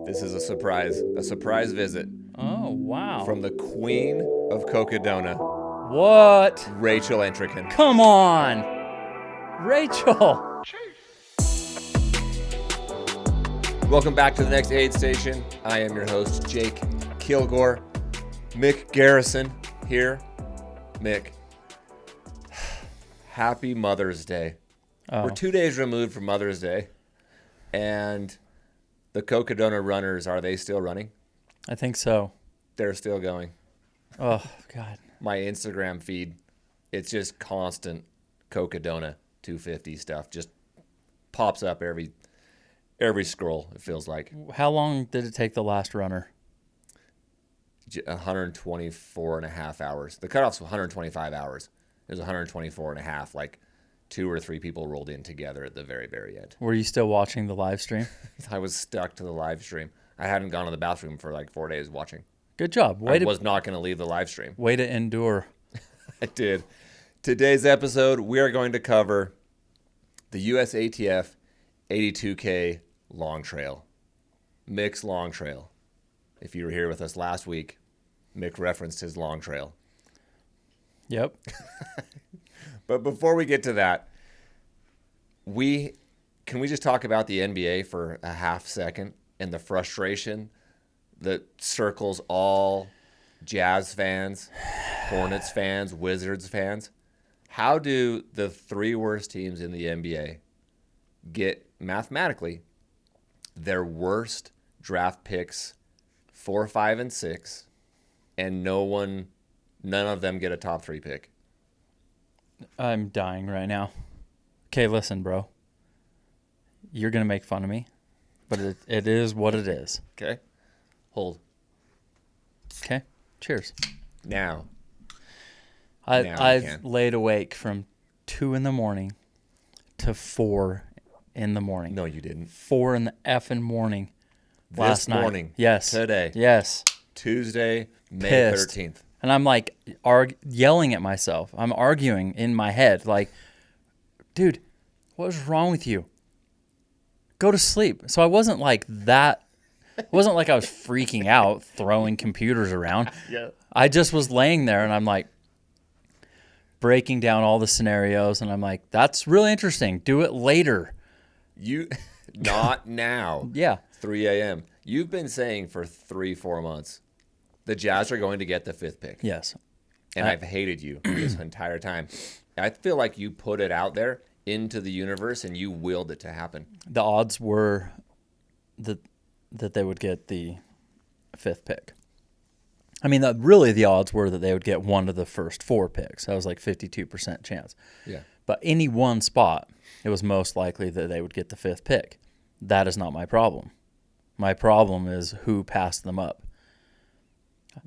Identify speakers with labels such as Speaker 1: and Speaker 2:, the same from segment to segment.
Speaker 1: This is a surprise visit
Speaker 2: Oh, wow.
Speaker 1: from the Queen of Cocodona,
Speaker 2: What?
Speaker 1: Rachel Entrican.
Speaker 2: Come on. Rachel.
Speaker 1: Welcome back to the next aid station. I am your host, Jake Kilgore. Mick Garrison here. Mick, happy Mother's Day.
Speaker 2: Oh.
Speaker 1: We're 2 days removed from Mother's Day, and the Cocodona runners, are they still running?
Speaker 2: I think so.
Speaker 1: They're still going.
Speaker 2: Oh, God.
Speaker 1: My Instagram feed, it's just constant Cocodona 250 stuff. Just pops up every scroll, it feels like.
Speaker 2: How long did it take the last runner?
Speaker 1: 124 and a half hours. The cutoff's 125 hours. It was 124 and a half, like 2 or 3 people rolled in together at the very, very end.
Speaker 2: Were you still watching the live stream?
Speaker 1: I was stuck to the live stream. I hadn't gone to the bathroom for like 4 days watching.
Speaker 2: Good job.
Speaker 1: I was not going to leave the live stream.
Speaker 2: Way to endure.
Speaker 1: I did. Today's episode, we are going to cover the USATF 82K long trail. Mick's long trail. If you were here with us last week, Mick referenced his long trail.
Speaker 2: Yep.
Speaker 1: But before we get to that, can we just talk about the NBA for a half second and the frustration that circles all Jazz fans, Hornets fans, Wizards fans? How do the 3 worst teams in the NBA get, mathematically, their worst draft picks 4, 5, and 6, and none of them get a top 3 pick?
Speaker 2: I'm dying right now. Okay, listen, bro. You're going to make fun of me, but it is what it is.
Speaker 1: Okay. Hold.
Speaker 2: Okay? Cheers.
Speaker 1: Now
Speaker 2: I've laid awake from 2 in the morning to 4 in the morning.
Speaker 1: No, you didn't.
Speaker 2: 4 in the effing morning last night.
Speaker 1: This morning.
Speaker 2: Yes.
Speaker 1: Today.
Speaker 2: Yes.
Speaker 1: Tuesday, May
Speaker 2: Pissed.
Speaker 1: 13th.
Speaker 2: And I'm like yelling at myself. I'm arguing in my head like, dude, what is wrong with you? Go to sleep. So I wasn't like that. It wasn't like I was freaking out, throwing computers around.
Speaker 1: Yeah.
Speaker 2: I just was laying there and I'm like breaking down all the scenarios. And I'm like, that's really interesting. Do it later.
Speaker 1: Not now.
Speaker 2: Yeah.
Speaker 1: 3 a.m. You've been saying for 3-4 months, the Jazz are going to get the 5th pick.
Speaker 2: Yes.
Speaker 1: And I've hated you this entire time. I feel like you put it out there into the universe and you willed it to happen.
Speaker 2: The odds were that they would get the 5th pick. I mean, really the odds were that they would get one of the first 4 picks. That was like 52% chance.
Speaker 1: Yeah.
Speaker 2: But any one spot, it was most likely that they would get the 5th pick. That is not my problem. My problem is who passed them up.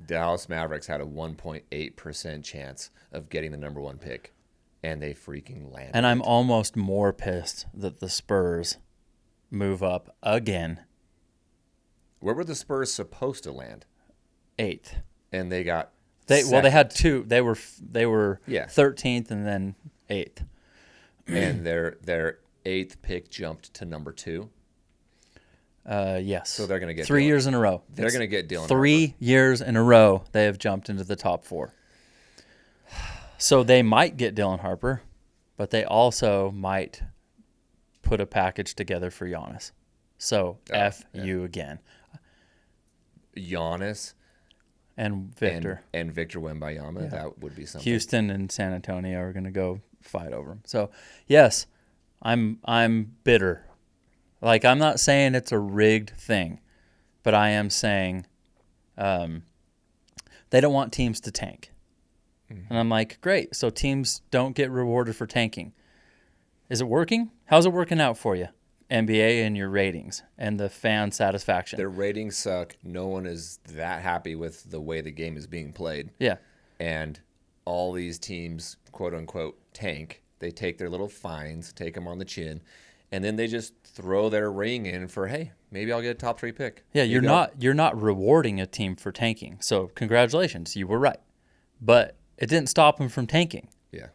Speaker 1: Dallas Mavericks had a 1.8% chance of getting the number 1 pick, and they freaking landed.
Speaker 2: And I'm almost more pissed that the Spurs move up again.
Speaker 1: Where were the Spurs supposed to land?
Speaker 2: 8th.
Speaker 1: And they got
Speaker 2: They
Speaker 1: second.
Speaker 2: had 2. They were
Speaker 1: Yeah.
Speaker 2: 13th and then 8th.
Speaker 1: And their 8th pick jumped to number 2.
Speaker 2: Yes.
Speaker 1: So they're going to get
Speaker 2: 3
Speaker 1: Dylan.
Speaker 2: years in a row.
Speaker 1: They're going to get Dylan.
Speaker 2: 3 years in a row they have jumped into the top 4. So they might get Dylan Harper, but they also might put a package together for Giannis. So you again.
Speaker 1: Giannis
Speaker 2: And Victor.
Speaker 1: and Victor Wembanyama. Yeah. That would be something.
Speaker 2: Houston and San Antonio are going to go fight over him. So, yes, I'm bitter. Like, I'm not saying it's a rigged thing, but I am saying they don't want teams to tank. Mm-hmm. And I'm like, great. So teams don't get rewarded for tanking. Is it working? How's it working out for you? NBA and your ratings and the fan satisfaction.
Speaker 1: Their ratings suck. No one is that happy with the way the game is being played.
Speaker 2: Yeah.
Speaker 1: And all these teams, quote unquote, tank. They take their little fines, take them on the chin, and then they just throw their ring in for, hey, maybe I'll get a top 3 pick.
Speaker 2: Yeah, you're not rewarding a team for tanking. So congratulations, you were right. But it didn't stop them from tanking.
Speaker 1: Yeah.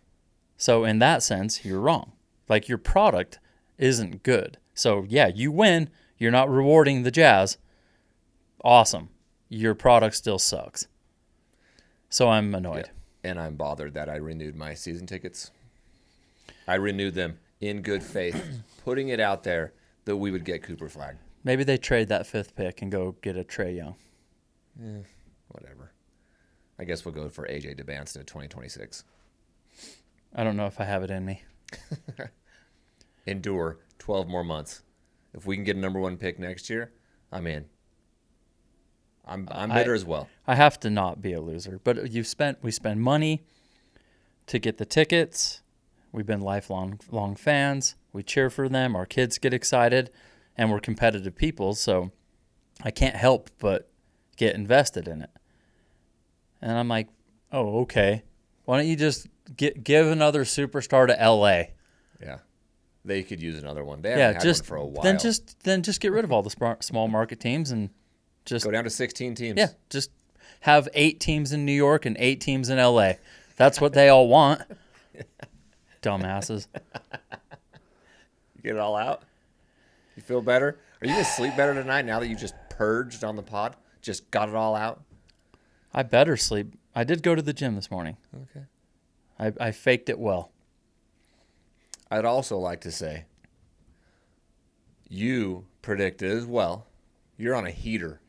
Speaker 2: So in that sense, you're wrong. Like, your product isn't good. So yeah, you win. You're not rewarding the Jazz, awesome. Your product still sucks. So I'm annoyed.
Speaker 1: Yeah. And I'm bothered that I renewed my season tickets. I renewed them in good faith, putting it out there that we would get Cooper Flag.
Speaker 2: Maybe they trade that 5th pick and go get a Trae Young.
Speaker 1: Whatever. I guess we'll go for AJ DeBance to 2026.
Speaker 2: I don't know if I have it in me.
Speaker 1: Endure 12 more months. If we can get a number 1 pick next year, I'm in. I'm bitter as well.
Speaker 2: I have to not be a loser. But we spend money to get the tickets. We've been lifelong fans. We cheer for them. Our kids get excited, and we're competitive people. So I can't help but get invested in it. And I'm like, oh, okay. Why don't you just give another superstar to L.A.?
Speaker 1: Yeah, they could use another one. They haven't had one for a while.
Speaker 2: Then just get rid of all the small market teams and just
Speaker 1: go down to 16 teams.
Speaker 2: Yeah, just have 8 teams in New York and 8 teams in L.A. That's what they all want. Dumbasses.
Speaker 1: You get it all out? You feel better? Are you going to sleep better tonight now that you just purged on the pod? Just got it all out?
Speaker 2: I better sleep. I did go to the gym this morning.
Speaker 1: Okay.
Speaker 2: I faked it well.
Speaker 1: I'd also like to say you predicted as well. You're on a heater.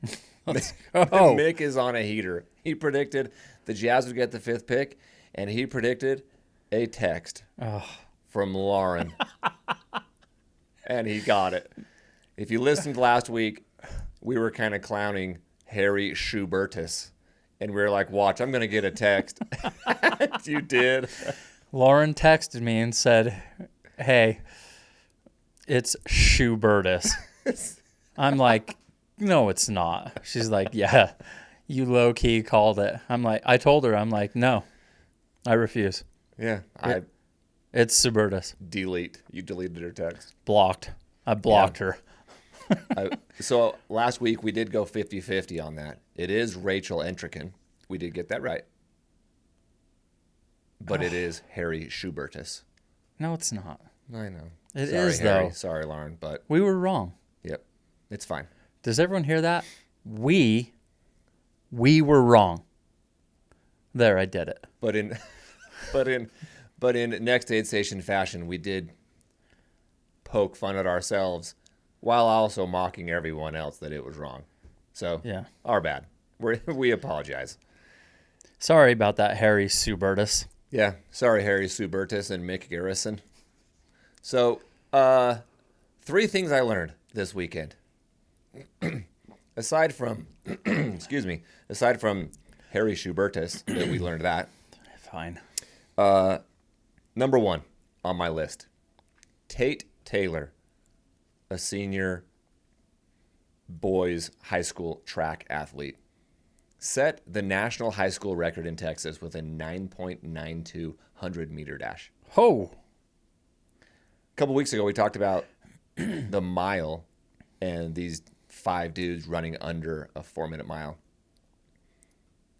Speaker 1: Mick is on a heater. He predicted the Jazz would get the 5th pick, and he predicted a text from Lauren. And he got it. If you listened last week, we were kind of clowning Harry Schubertus. And we were like, watch, I'm going to get a text. You did.
Speaker 2: Lauren texted me and said, hey, it's Schubertus. I'm like, no, it's not. She's like, yeah, you low-key called it. I told her, no, I refuse.
Speaker 1: Yeah.
Speaker 2: It's Subertus.
Speaker 1: Delete. You deleted her text.
Speaker 2: Blocked. I blocked her.
Speaker 1: So last week we did go 50-50 on that. It is Rachel Entrican. We did get that right. But it is Harry Schubertus.
Speaker 2: No, it's not.
Speaker 1: I know.
Speaker 2: It
Speaker 1: Sorry,
Speaker 2: is,
Speaker 1: Harry.
Speaker 2: though.
Speaker 1: Sorry, Lauren, but
Speaker 2: We were wrong.
Speaker 1: yep, it's fine.
Speaker 2: Does everyone hear that? We were wrong. There, I did it.
Speaker 1: But in next aid station fashion, we did poke fun at ourselves while also mocking everyone else that it was wrong. So,
Speaker 2: Yeah.
Speaker 1: our bad. We apologize.
Speaker 2: Sorry about that, Harry Subertus.
Speaker 1: Yeah, sorry, Harry Subertus and Mick Garrison. So, 3 things I learned this weekend. Aside from Harry Schubertus, that we learned that.
Speaker 2: Fine.
Speaker 1: Number 1 on my list, Tate Taylor, a senior boys high school track athlete, set the national high school record in Texas with a 9.92 100-meter dash.
Speaker 2: Oh.
Speaker 1: A couple weeks ago, we talked about the mile and these 5 dudes running under a 4-minute mile.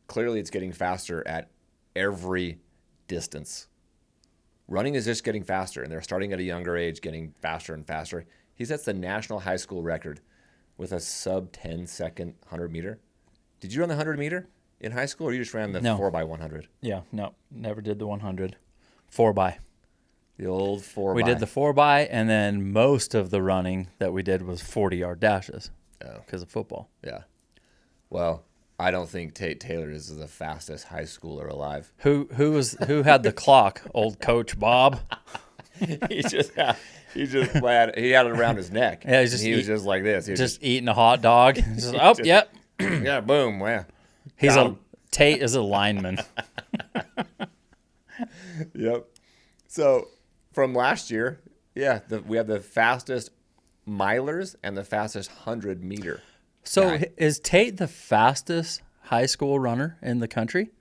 Speaker 1: Clearly, it's getting faster at every distance. Running is just getting faster, and they're starting at a younger age, getting faster and faster. He sets the national high school record with a sub 10-second 100-meter. Did you run the 100-meter in high school, or you just ran the 4x100?
Speaker 2: Yeah, no, never did the 100. 4x.
Speaker 1: The old 4x.
Speaker 2: We did the 4x, and then most of the running that we did was 40-yard dashes because of football.
Speaker 1: Yeah. Well, I don't think Tate Taylor is the fastest high schooler alive.
Speaker 2: Who had the clock? Old Coach Bob.
Speaker 1: he had it around his neck.
Speaker 2: Yeah,
Speaker 1: was just like this. He was
Speaker 2: just eating a hot dog. Just, yep.
Speaker 1: Yeah, boom. Yeah.
Speaker 2: Tate is a lineman.
Speaker 1: Yep. So from last year, we have the fastest milers and the fastest 100-meter.
Speaker 2: So
Speaker 1: guy.
Speaker 2: Is Tate the fastest high school runner in the country?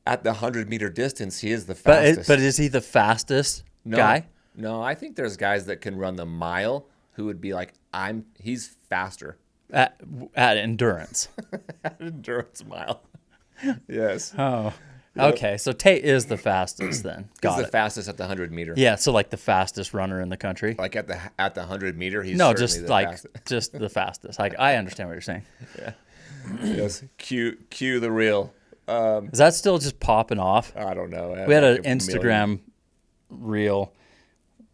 Speaker 1: At the 100-meter distance, he is the fastest.
Speaker 2: But is he the fastest guy?
Speaker 1: No, I think there's guys that can run the mile who would be like, he's faster.
Speaker 2: At endurance.
Speaker 1: At endurance mile. Yes.
Speaker 2: Oh. Okay, so Tate is the fastest then.
Speaker 1: He's
Speaker 2: Got
Speaker 1: the
Speaker 2: it.
Speaker 1: fastest at the 100-meter.
Speaker 2: Yeah, so like the fastest runner in the country.
Speaker 1: Like at the 100-meter, he's
Speaker 2: No,
Speaker 1: certainly
Speaker 2: just
Speaker 1: the
Speaker 2: like
Speaker 1: fastest.
Speaker 2: just the fastest. Like I understand what you're saying.
Speaker 1: Yes. Cue the reel.
Speaker 2: Is that still just popping off?
Speaker 1: I don't know.
Speaker 2: We had
Speaker 1: like
Speaker 2: an
Speaker 1: a
Speaker 2: Instagram reel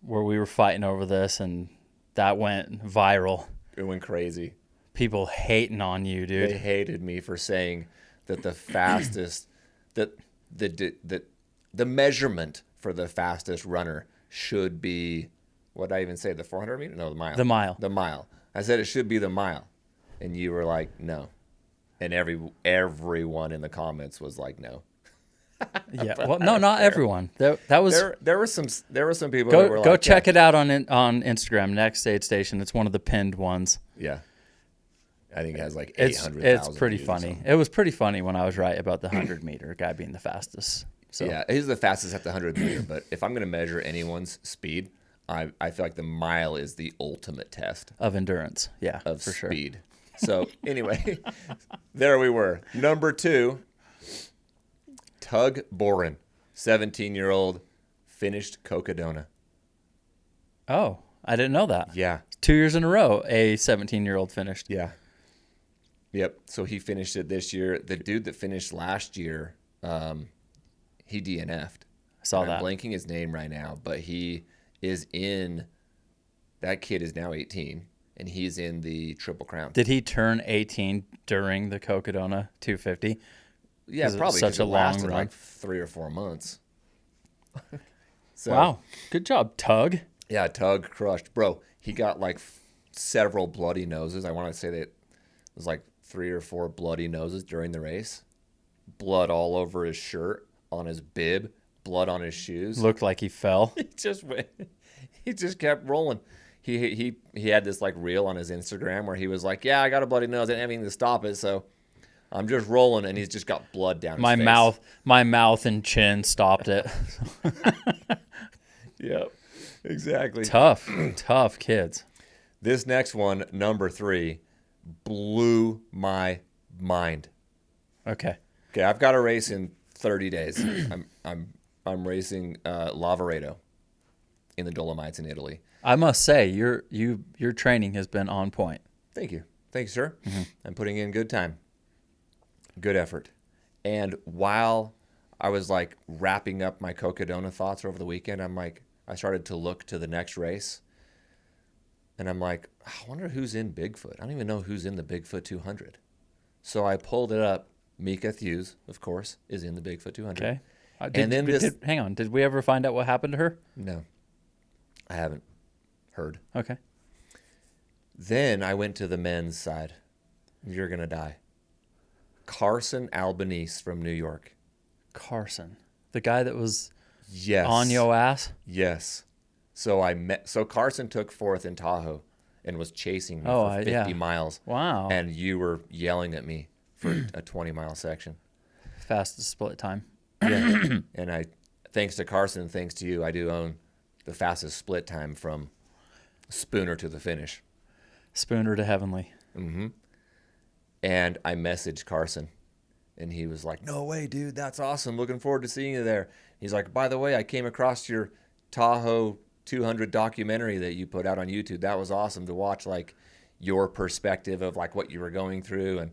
Speaker 2: where we were fighting over this, and that went viral.
Speaker 1: It went crazy.
Speaker 2: People hating on you, dude.
Speaker 1: They hated me for saying that the fastest, that the measurement for the fastest runner should be, what did I even say? The 400 meter? No, the mile.
Speaker 2: The mile.
Speaker 1: The mile. I said it should be the mile, and you were like, no, and everyone in the comments was like, no.
Speaker 2: Yeah. Well, no, not everyone. That was.
Speaker 1: There were some people that were
Speaker 2: Go
Speaker 1: like,
Speaker 2: check it out on Instagram. Next Aid Station. It's one of the pinned ones.
Speaker 1: Yeah. I think it has like
Speaker 2: It's
Speaker 1: 800,000.
Speaker 2: it's pretty
Speaker 1: views or
Speaker 2: funny.
Speaker 1: something.
Speaker 2: It was pretty funny when I was right about the 100-meter guy being the fastest. So
Speaker 1: Yeah, he's the fastest at the 100-meter. But if I'm going to measure anyone's speed, I feel like the mile is the ultimate test
Speaker 2: of endurance. Yeah,
Speaker 1: of
Speaker 2: for sure.
Speaker 1: speed. So anyway, there we were. Number 2, Tug Boren, 17-year-old, finished Cocodona.
Speaker 2: Oh, I didn't know that.
Speaker 1: Yeah,
Speaker 2: 2 years in a row, a 17-year-old finished.
Speaker 1: yeah. Yep. So he finished it this year. The dude that finished last year, he DNF'd.
Speaker 2: I saw
Speaker 1: I'm
Speaker 2: that.
Speaker 1: blanking his name right now, but he is in. That kid is now 18, and he's in the Triple Crown.
Speaker 2: Did he turn 18 during the Cocodona 250?
Speaker 1: Yeah,
Speaker 2: 'Cause it was
Speaker 1: probably
Speaker 2: such
Speaker 1: 'cause
Speaker 2: a
Speaker 1: it
Speaker 2: long
Speaker 1: lasted
Speaker 2: run.
Speaker 1: like 3 or 4 months. So,
Speaker 2: Wow, good job, Tug.
Speaker 1: Yeah, Tug crushed, bro. He got like several bloody noses. I want to say that it was like 3 or 4 bloody noses during the race. Blood all over his shirt, on his bib, blood on his shoes.
Speaker 2: Looked like he fell.
Speaker 1: He just went. He just kept rolling. He had this like reel on his Instagram where he was like, "Yeah, I got a bloody nose. I didn't have anything to stop it, so I'm just rolling." And he's just got blood down
Speaker 2: My
Speaker 1: his face.
Speaker 2: my mouth and chin stopped it.
Speaker 1: Yep, exactly.
Speaker 2: Tough kids.
Speaker 1: This next one, number 3, blew my mind.
Speaker 2: Okay.
Speaker 1: Okay, I've got a race in 30 days. I'm racing Lavaredo in the Dolomites in Italy.
Speaker 2: I must say your training has been on point.
Speaker 1: Thank you, sir. I'm putting in good time, good effort. And while I was like wrapping up my Cocodona thoughts over the weekend, I started to look to the next race, and I'm like, I wonder who's in Bigfoot. I don't even know who's in the Bigfoot 200. So I pulled it up. Mika Hughes, of course, is in the Bigfoot 200.
Speaker 2: Okay.
Speaker 1: And then
Speaker 2: hang on. Did we ever find out what happened to her?
Speaker 1: No, I haven't heard.
Speaker 2: Okay.
Speaker 1: Then I went to the men's side. You're going to die. Carson Albanese from New York.
Speaker 2: Carson, the guy that was
Speaker 1: Yes.
Speaker 2: on your ass.
Speaker 1: Yes. So Carson took 4th in Tahoe and was chasing me for 50
Speaker 2: yeah.
Speaker 1: miles.
Speaker 2: Wow.
Speaker 1: And you were yelling at me for a 20-mile section.
Speaker 2: Fastest split time.
Speaker 1: Yeah. And thanks to Carson, thanks to you, I do own the fastest split time from Spooner to the finish.
Speaker 2: Spooner to heavenly.
Speaker 1: And I messaged Carson, and he was like, "No way, dude, that's awesome. Looking forward to seeing you there." He's like, "By the way, I came across your Tahoe 200 documentary that you put out on YouTube. That was awesome to watch, like your perspective of like what you were going through." And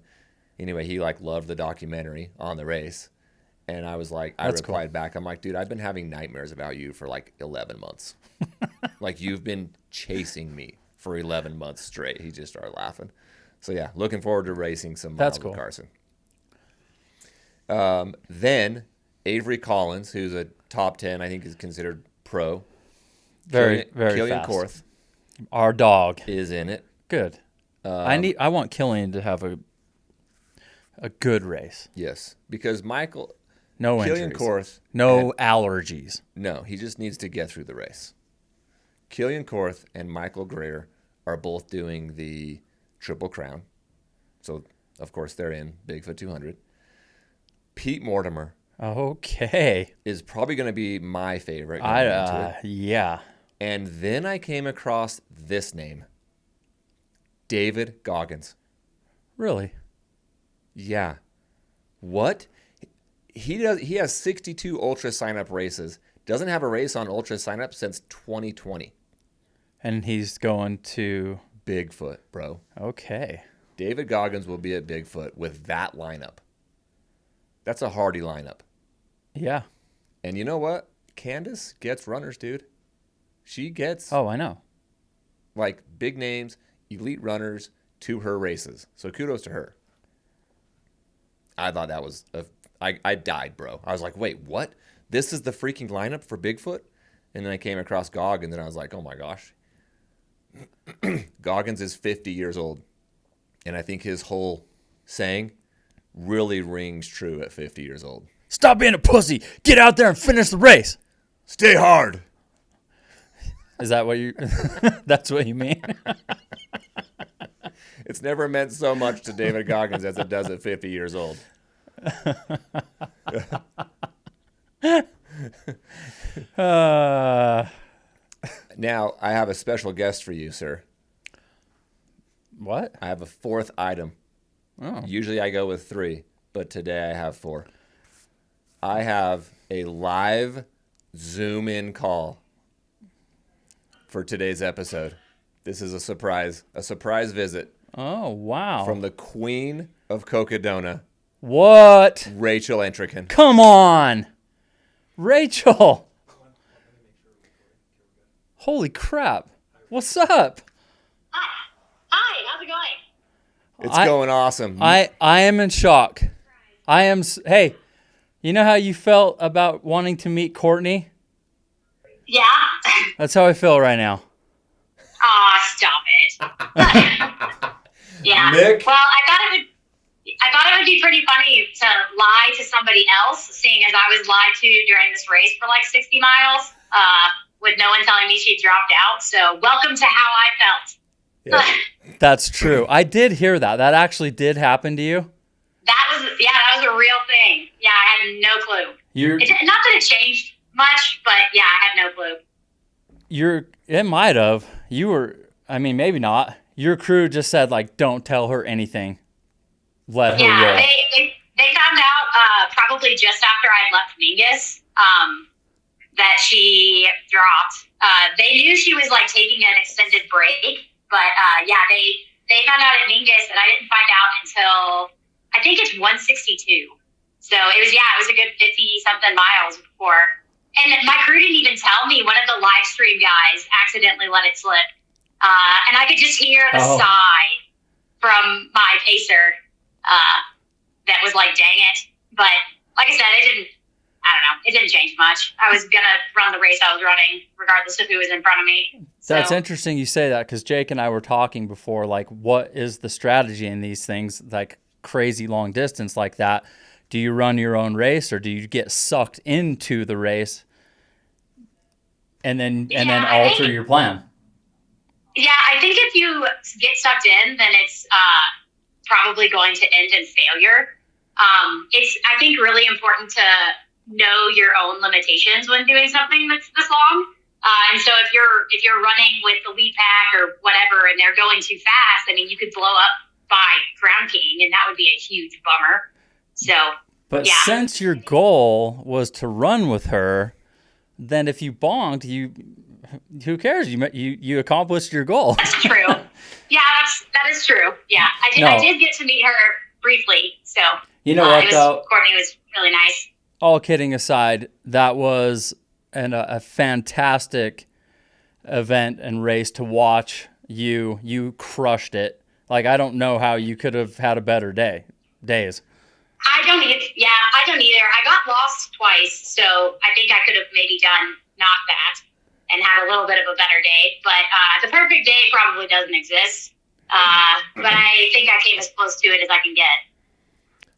Speaker 1: anyway, he like loved the documentary on the race. And I was like, I replied back, I'm like, "Dude, I've been having nightmares about you for like 11 months. Like you've been chasing me for 11 months straight." He just started laughing. So yeah, looking forward to racing some miles with Carson. Then Avery Collins, who's a top 10, I think is considered pro.
Speaker 2: Very
Speaker 1: Killian
Speaker 2: fast.
Speaker 1: Korth
Speaker 2: Our dog.
Speaker 1: is in it.
Speaker 2: Good. I want Killian to have a good race.
Speaker 1: Yes, because
Speaker 2: No
Speaker 1: Killian
Speaker 2: injuries.
Speaker 1: Korth,
Speaker 2: No allergies.
Speaker 1: no, he just needs to get through the race. Killian Korth and Michael Greer are both doing the Triple Crown. So, of course, they're in Bigfoot 200. Pete Mortimer
Speaker 2: Okay.
Speaker 1: is probably going to be my favorite going into it.
Speaker 2: Yeah.
Speaker 1: And then I came across this name, David Goggins.
Speaker 2: Really?
Speaker 1: Yeah. What? He has 62 ultra sign up races. Doesn't have a race on ultra sign up since 2020.
Speaker 2: And he's going to
Speaker 1: Bigfoot, bro.
Speaker 2: Okay.
Speaker 1: David Goggins will be at Bigfoot with that lineup. That's a hardy lineup.
Speaker 2: Yeah.
Speaker 1: And you know what? Candace gets runners, dude. She gets
Speaker 2: Oh, I know.
Speaker 1: like big names, elite runners to her races. So kudos to her. I thought that was I died, bro. I was like, wait, what? This is the freaking lineup for Bigfoot? And then I came across Goggins and I was like, oh my gosh. Goggins is 50 years old. And I think his whole saying really rings true at 50 years old.
Speaker 2: Stop being a pussy. Get out there and finish the race.
Speaker 1: Stay hard.
Speaker 2: Is that what you that's what you mean?
Speaker 1: It's never meant so much to David Goggins as it does at 50 years old. Now, I have a special guest for you, sir.
Speaker 2: What?
Speaker 1: I have a fourth item.
Speaker 2: Oh.
Speaker 1: Usually I go with 3, but today I have 4. I have a live Zoom in call for today's episode. This is a surprise visit
Speaker 2: Oh, wow.
Speaker 1: from the Queen of Cocodona,
Speaker 2: What?
Speaker 1: Rachel Entrican.
Speaker 2: Come on. Rachel. Holy crap. What's up?
Speaker 3: Hi, how's it going?
Speaker 1: It's going awesome.
Speaker 2: I am in shock. Hey, you know how you felt about wanting to meet Courtney?
Speaker 3: Yeah.
Speaker 2: That's how I feel right now.
Speaker 3: Aw, stop it. Yeah.
Speaker 1: Nick?
Speaker 3: Well, I thought it would be pretty funny to lie to somebody else, seeing as I was lied to during this race for like 60 miles, with no one telling me she dropped out. So welcome to how I felt.
Speaker 1: Yeah.
Speaker 2: That's true. I did hear that. That actually did happen to you.
Speaker 3: That was a real thing. Yeah, I had no clue. Not that it changed much, but yeah, I had no clue.
Speaker 2: It might have. You were, I mean, maybe not. Your crew just said, like, don't tell her anything. Let her
Speaker 3: Yeah,
Speaker 2: roll.
Speaker 3: they found out probably just after I had left Mingus that she dropped. They knew she was like taking an extended break, but yeah, they found out at Mingus, and I didn't find out until I think it's 162. So it was a good 50 something miles before. And my crew didn't even tell me. One of the live stream guys accidentally let it slip. And I could just hear the sigh from my pacer that was like, dang it. But like I said, it didn't change much. I was going to run the race I was running, regardless of who was in front of me.
Speaker 2: That's interesting you say that, because Jake and I were talking before, like, what is the strategy in these things, like crazy long distance like that? Do you run your own race, or do you get sucked into the race and then alter your plan?
Speaker 3: Yeah, I think if you get sucked in, then it's probably going to end in failure. It's, I think, really important to know your own limitations when doing something that's this long. And so if you're running with the lead pack or whatever, and they're going too fast, I mean, you could blow up by ground king, and that would be a huge bummer. So,
Speaker 2: but
Speaker 3: yeah.
Speaker 2: Since your goal was to run with her, then if you bonked, who cares? You accomplished your goal.
Speaker 3: That's true. Yeah, that is true. Yeah, I did get to meet her briefly. So
Speaker 2: you know what, though?
Speaker 3: Courtney was really nice.
Speaker 2: All kidding aside, that was a fantastic event and race to watch. You crushed it. Like, I don't know how you could have had a better days.
Speaker 3: I don't either. I got lost twice, so I think I could have maybe done not that and had a little bit of a better day. But the perfect day probably doesn't exist. But I think I came as close to it as I can get.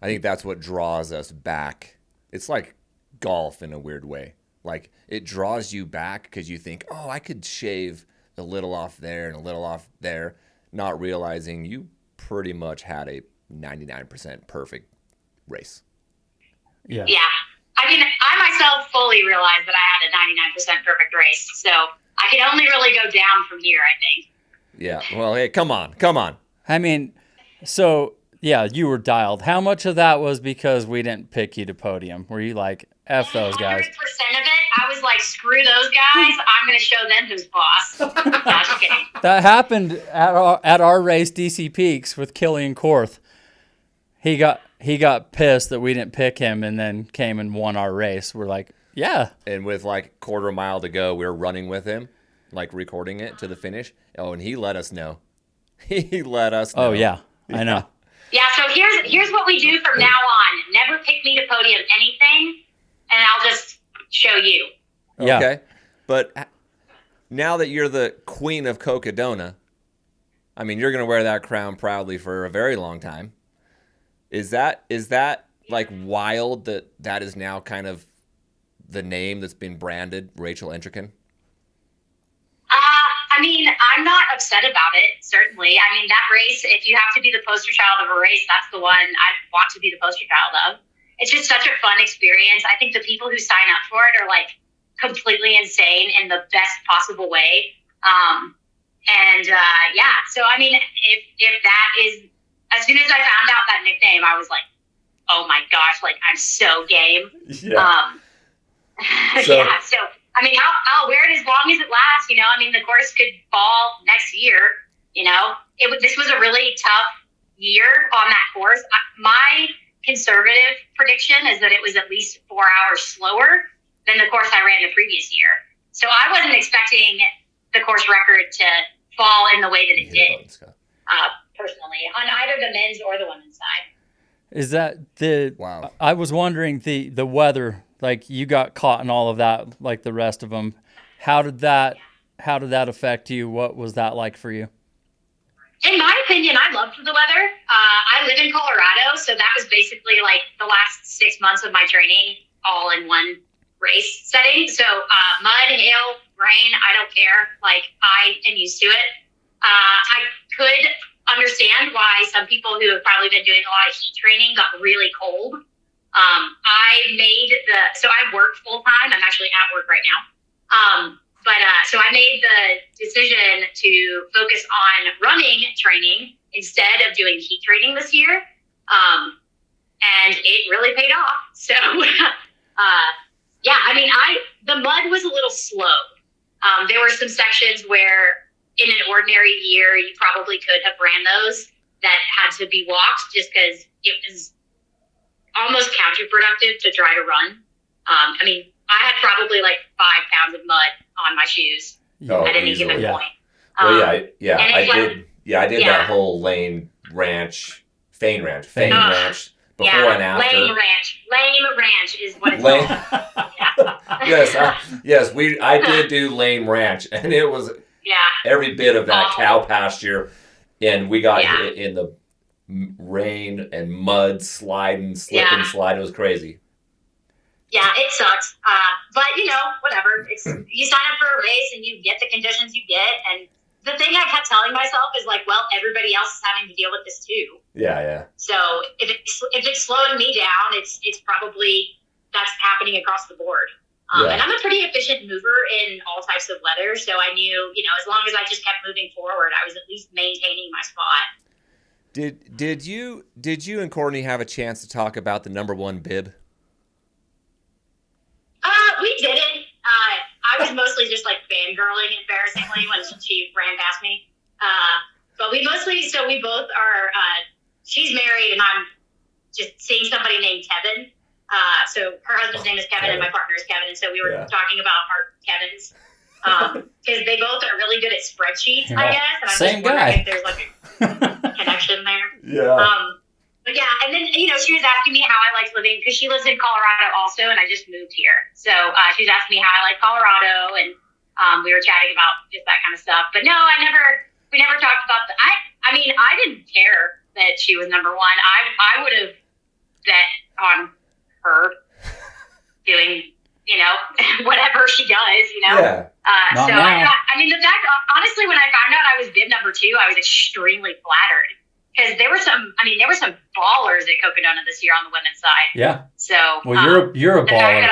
Speaker 1: I think that's what draws us back. It's like golf in a weird way. Like, it draws you back because you think, oh, I could shave a little off there and a little off there, not realizing you pretty much had a 99% perfect race.
Speaker 2: Yeah.
Speaker 3: Yeah. I mean, I myself fully realized that I had a 99% perfect race. So I can only really go down from here, I think.
Speaker 1: Yeah. Well, hey, come on.
Speaker 2: I mean, so Yeah, you were dialed. How much of that was because we didn't pick you to podium? Were you like, F those
Speaker 3: 100%
Speaker 2: guys?
Speaker 3: of it, I was like, screw those guys. I'm going to show them who's boss. No, just kidding.
Speaker 2: That happened at our race, DC Peaks, with Killian Korth. He got pissed that we didn't pick him and then came and won our race. We're like, yeah.
Speaker 1: And with like quarter mile to go, we were running with him, like recording it to the finish. Oh, and he let us know. He let us know.
Speaker 2: Oh, yeah. I know.
Speaker 3: Yeah, so here's what we do from now on. Never pick me to podium anything, and I'll just show you.
Speaker 2: Yeah.
Speaker 1: Okay. But now that you're the queen of Cocodona, I mean, you're going to wear that crown proudly for a very long time. Is that like wild that is now kind of the name that's been branded Rachel Entrekin?
Speaker 3: I mean, I'm not upset about it, certainly. I mean, that race, if you have to be the poster child of a race, that's the one I want to be the poster child of. It's just such a fun experience. I think the people who sign up for it are like completely insane in the best possible way. Yeah, so I mean, if that is, as soon as I found out that nickname, I was like, oh my gosh, like I'm so game.
Speaker 1: Yeah.
Speaker 3: Yeah, so I mean, I'll wear it as long as it lasts. You know, I mean, the course could fall next year. You know, this was a really tough year on that course. My conservative prediction is that it was at least 4 hours slower than the course I ran the previous year. So I wasn't expecting the course record to fall in the way that it did. Personally, on either the men's or the women's side.
Speaker 2: Is that the?
Speaker 1: Wow.
Speaker 2: I was wondering the weather. Like you got caught in all of that, like the rest of them. How did that affect you? What was that like for you?
Speaker 3: In my opinion, I loved the weather. I live in Colorado, so that was basically like the last 6 months of my training all in one race setting. So mud, hail, rain, I don't care. Like I am used to it. I could understand why some people who have probably been doing a lot of heat training got really cold. So I work full time. I'm actually at work right now. So I made the decision to focus on running training instead of doing heat training this year. And it really paid off. So, yeah, I mean, the mud was a little slow. There were some sections where in an ordinary year, you probably could have ran those that had to be walked just because it was almost counterproductive to try to run. I mean, I had probably like 5 pounds of mud on my shoes at any given point.
Speaker 1: Well, I did that whole Fane Ranch before and after.
Speaker 3: Lame Ranch is what it's called.
Speaker 1: Yes, I did do Lane Ranch, and it was every bit of that cow pasture, and we got in the rain and mud, sliding. It was crazy.
Speaker 3: Yeah, it sucks. But, you know, whatever. You sign up for a race and you get the conditions you get. And the thing I kept telling myself is like, well, everybody else is having to deal with this too.
Speaker 1: Yeah.
Speaker 3: So if it's slowing me down, it's probably that's happening across the board. And I'm a pretty efficient mover in all types of weather. So I knew, you know, as long as I just kept moving forward, I was at least maintaining my spot.
Speaker 1: Did you and Courtney have a chance to talk about the number 1 bib?
Speaker 3: We didn't. I was mostly just like fangirling embarrassingly when she ran past me. But we both are, she's married and I'm just seeing somebody named Kevin. So her husband's name is Kevin and my partner is Kevin. And so we were talking about our Kevins. Because they both are really good at spreadsheets, I guess. And I'm
Speaker 2: Same
Speaker 3: just wondering
Speaker 2: guy.
Speaker 3: if there's like a connection there.
Speaker 1: Yeah.
Speaker 3: But yeah, and then, you know, she was asking me how I liked living, because she lives in Colorado also, and I just moved here. So she was asking me how I like Colorado, and we were chatting about just that kind of stuff. But no, we never talked about I mean, I didn't care that she was number 1. I would have bet on her doing, you know, whatever she does, you know?
Speaker 1: Yeah.
Speaker 3: I mean, the fact, honestly, when I found out I was bib number 2, I was extremely flattered. Because there were some ballers at Cocodona this year on the women's side.
Speaker 2: Yeah.
Speaker 3: So.
Speaker 2: Well, you're a baller.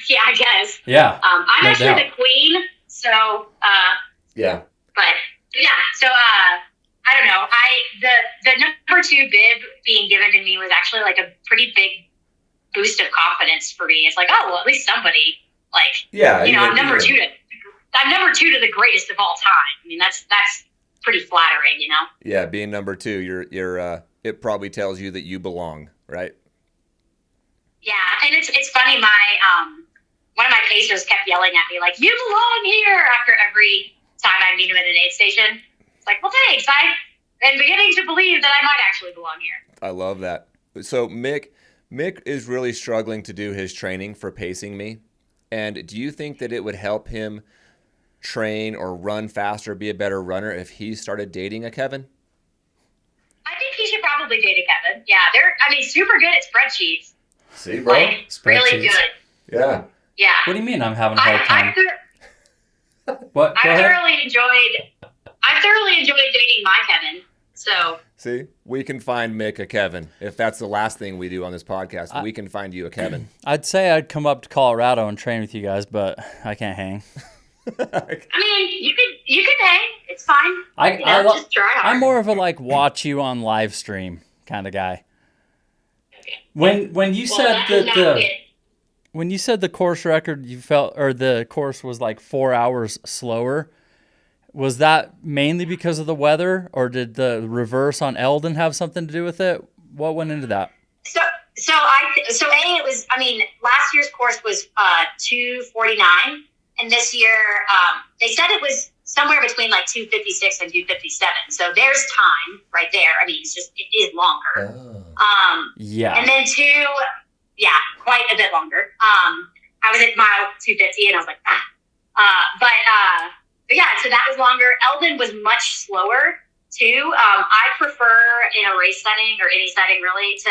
Speaker 3: Yeah, I guess.
Speaker 2: Yeah.
Speaker 3: I'm actually the queen. So.
Speaker 1: Yeah.
Speaker 3: But yeah, so I don't know. the number 2 bib being given to me was actually like a pretty big boost of confidence for me. It's like, oh, well, at least somebody I'm number 2 to the greatest of all time. I mean, that's pretty flattering,
Speaker 1: Yeah, being number 2, you're it probably tells you that you belong, right?
Speaker 3: Yeah, and it's funny. My one of my pacers kept yelling at me like, "You belong here!" after every time I meet him at an aid station. It's like, well, thanks. I'm beginning to believe that I might actually belong here.
Speaker 1: I love that. So Mick is really struggling to do his training for pacing me. And do you think that it would help him train or run faster, be a better runner if he started dating a Kevin?
Speaker 3: I think he should probably date a Kevin. Yeah, they're super good at spreadsheets.
Speaker 1: See, bro?
Speaker 3: Like, really good.
Speaker 1: Yeah.
Speaker 3: Yeah.
Speaker 2: What do you mean I'm having a hard time? What? Go
Speaker 3: I
Speaker 2: ahead.
Speaker 3: thoroughly enjoyed dating my Kevin. So
Speaker 1: See, we can find Mick a Kevin. If that's the last thing we do on this podcast, we can find you a Kevin.
Speaker 2: I'd say I'd come up to Colorado and train with you guys, but I can't hang.
Speaker 3: I mean, you can hang. It's fine. Just try hard.
Speaker 2: I'm more of a watch you on live stream kind of guy.
Speaker 3: Okay.
Speaker 2: When you said when you said the course record you felt, or the course was 4 hours slower, was that mainly because of the weather, or did the reverse on Eldon have something to do with it? What went into that?
Speaker 3: So it was. I mean, last year's course was 2:49, and this year they said it was somewhere between 2:56 and 2:57. So there's time right there. I mean, it is longer.
Speaker 1: Oh.
Speaker 2: Yeah.
Speaker 3: And then quite a bit longer. I was at mile 250, and I was like, but yeah, so that was longer. Eldon was much slower too. I prefer in a race setting or any setting really to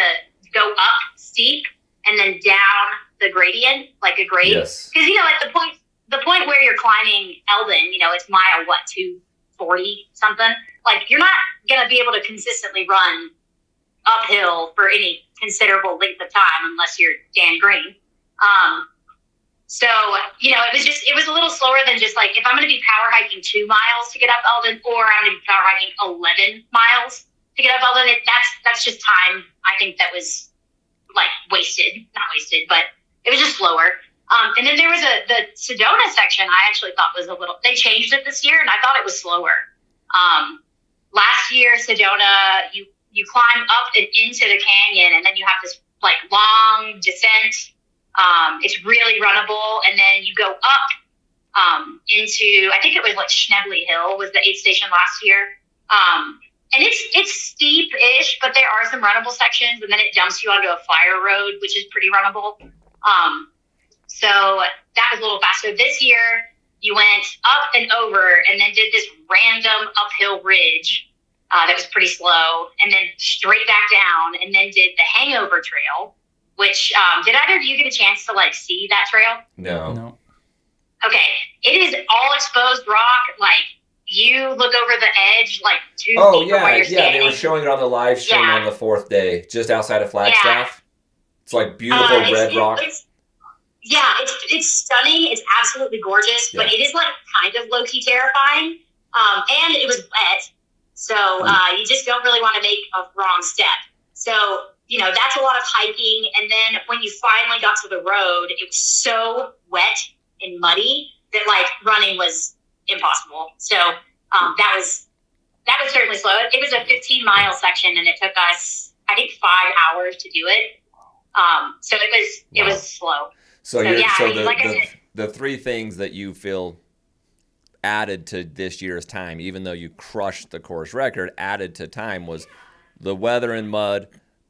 Speaker 3: go up steep and then down the gradient, like a grade.
Speaker 1: Yes.
Speaker 3: Because at the point where you're climbing Eldon, it's mile 240 something. You're not gonna be able to consistently run uphill for any considerable length of time unless you're Dan Green. So, it was a little slower than just if I'm going to be power hiking 2 miles to get up Eldon, or I'm going to be power hiking 11 miles to get up Eldon. That's just time. I think that was wasted, not wasted, but it was just slower. And then there was the Sedona section I actually thought was they changed it this year, and I thought it was slower. Last year, Sedona, you climb up and into the canyon, and then you have this long descent. It's really runnable, and then you go up into, I think it was Schnebley Hill was the aid station last year. And it's steep-ish, but there are some runnable sections, and then it dumps you onto a fire road, which is pretty runnable. So that was a little faster. This year, you went up and over, and then did this random uphill ridge that was pretty slow, and then straight back down, and then did the Hangover Trail, which, did either of you get a chance to see that trail?
Speaker 1: No.
Speaker 3: Okay. It is all exposed rock. You look over the edge, 2 feet from where you're standing.
Speaker 1: They were showing it on the live stream on the 4th day, just outside of Flagstaff.
Speaker 3: Yeah.
Speaker 1: It's beautiful red rock.
Speaker 3: It's stunning. It's absolutely gorgeous, but it is kind of low-key terrifying. And it was wet. So, you just don't really want to make a wrong step. So, that's a lot of hiking. And then when you finally got to the road, it was so wet and muddy that running was impossible. So that was certainly slow. It was a 15-mile section, and it took us, I think, 5 hours to do it. So it was slow.
Speaker 1: So the 3 things that you feel added to this year's time, even though you crushed the course record, added to time was the weather and mud,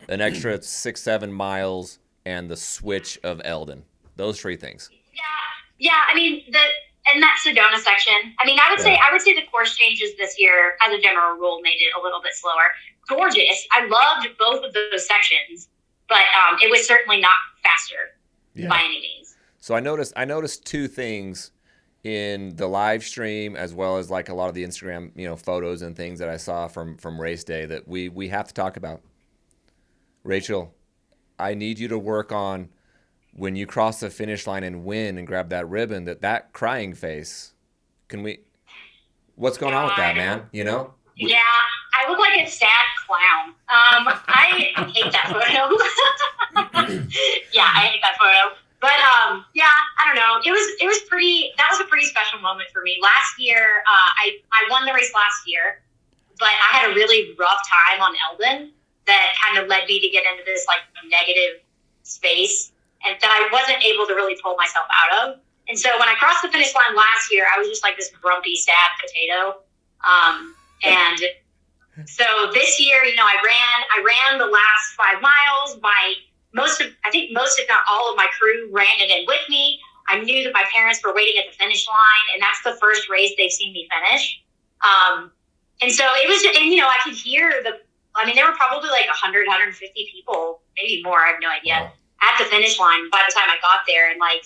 Speaker 1: an extra 6-7 miles, and the switch of Eldon. Those 3 things.
Speaker 3: Yeah. I mean, and that Sedona section. I mean, I would say the course changes this year, as a general rule, made it a little bit slower. Gorgeous. I loved both of those sections, but it was certainly not faster by any means.
Speaker 1: So I noticed 2 things in the live stream, as well as a lot of the Instagram, photos and things that I saw from race day that we have to talk about. Rachel, I need you to work on when you cross the finish line and win and grab that ribbon, that crying face. What's going on with that, man?
Speaker 3: Yeah, I look like a sad clown. I hate that photo. Yeah, I hate that photo. But yeah, I don't know. It was pretty. That was a pretty special moment for me. Last year, I won the race last year, but I had a really rough time on Eldon that kind of led me to get into this like negative space, and that I wasn't able to really pull myself out of. And so when I crossed the finish line last year, I was just like this grumpy, sad potato. And so this year, you know, I ran the last 5 miles. Most, if not all of my crew ran it in with me. I knew that my parents were waiting at the finish line, and that's the first race they've seen me finish. And so it was, and you know, I could hear there were probably like 100, 150 people, maybe more, I have no idea, at the finish line by the time I got there. And like,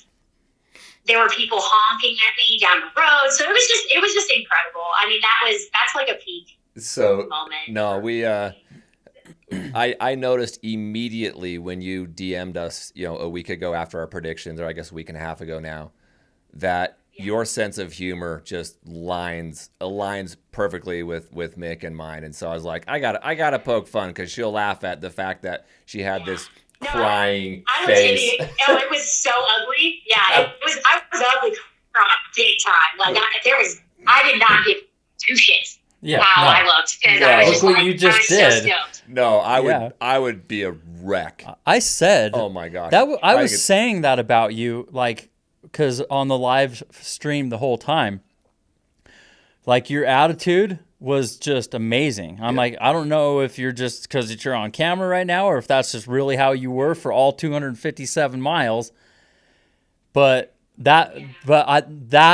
Speaker 3: there were people honking at me down the road. So it was just incredible. I mean, that's like a peak moment.
Speaker 1: No, I noticed immediately when you DM'd us, you know, a week ago after our predictions, or I guess a week and a half ago now, that your sense of humor just aligns perfectly with Mick and mine. And so I was like, I gotta poke fun because she'll laugh at the fact that she had this crying face.
Speaker 3: It was so ugly. Yeah, I was ugly from big time. Like I did not give 2 shits. I looked. I was
Speaker 2: look what you just did.
Speaker 3: So
Speaker 1: no, I would be a wreck.
Speaker 2: I said,
Speaker 1: oh my gosh,
Speaker 2: I was saying that about you, like, because on the live stream the whole time, like your attitude was just amazing. I'm like, I don't know if you're just because you're on camera right now, or if that's just really how you were for all 257 miles. But that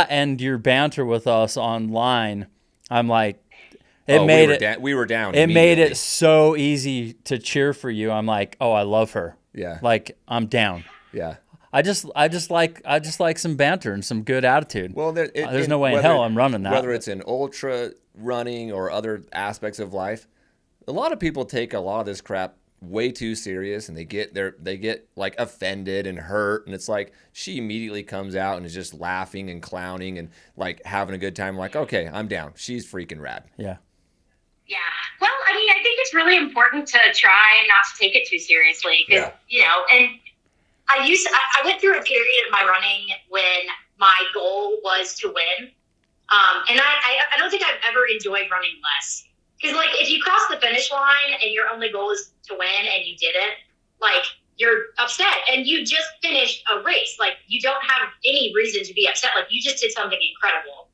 Speaker 2: and your banter with us online, I'm like.
Speaker 1: We were down.
Speaker 2: It made it so easy to cheer for you. I'm like, oh, I love her.
Speaker 1: Yeah.
Speaker 2: Like I'm down.
Speaker 1: Yeah.
Speaker 2: I just like some banter and some good attitude.
Speaker 1: Well,
Speaker 2: there's no way in hell I'm running that.
Speaker 1: Whether it's in ultra running or other aspects of life, a lot of people take a lot of this crap way too serious, and they get like offended and hurt, and it's like she immediately comes out and is just laughing and clowning and like having a good time. Like, okay, I'm down. She's freaking rad.
Speaker 2: Yeah.
Speaker 3: Yeah. Well, I mean, I think it's really important to try not to take it too seriously because, you know, and I went through a period of my running when my goal was to win. And I don't think I've ever enjoyed running less. Because, like, if you cross the finish line and your only goal is to win and you didn't, like, you're upset. And you just finished a race. Like, you don't have any reason to be upset. Like, you just did something incredible.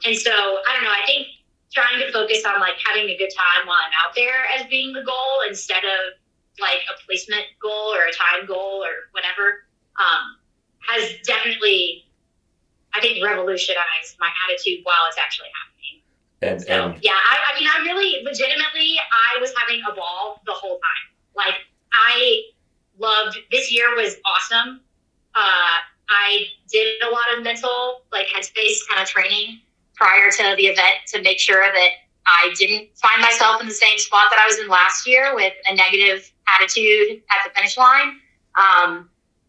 Speaker 3: And so, I don't know, I think trying to focus on, like, having a good time while I'm out there as being the goal instead of, like, a placement goal or a time goal or whatever has definitely, I think, revolutionized my attitude while it's actually happening. Yeah, I mean, I really, legitimately, I was having a ball the whole time. Like, I loved, this year was awesome. I did a lot of mental, like, headspace kind of training prior to the event to make sure that I didn't find myself in the same spot that I was in last year with a negative attitude at the finish line.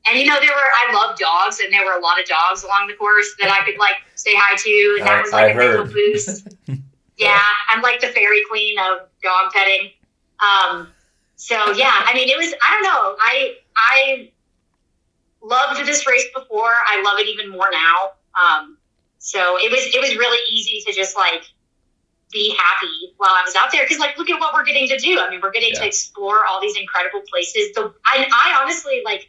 Speaker 3: And, you know, I love dogs, and there were a lot of dogs along the course that I could, like, say hi to, and that was, like, a mental boost. Yeah, I'm, like, the fairy queen of dog petting. So, yeah, I mean, it was, I don't know, I loved this race before. I love it even more now. So it was really easy to just, like, be happy while I was out there. Because, like, look at what we're getting to do. I mean, we're getting to explore all these incredible places. I honestly, like,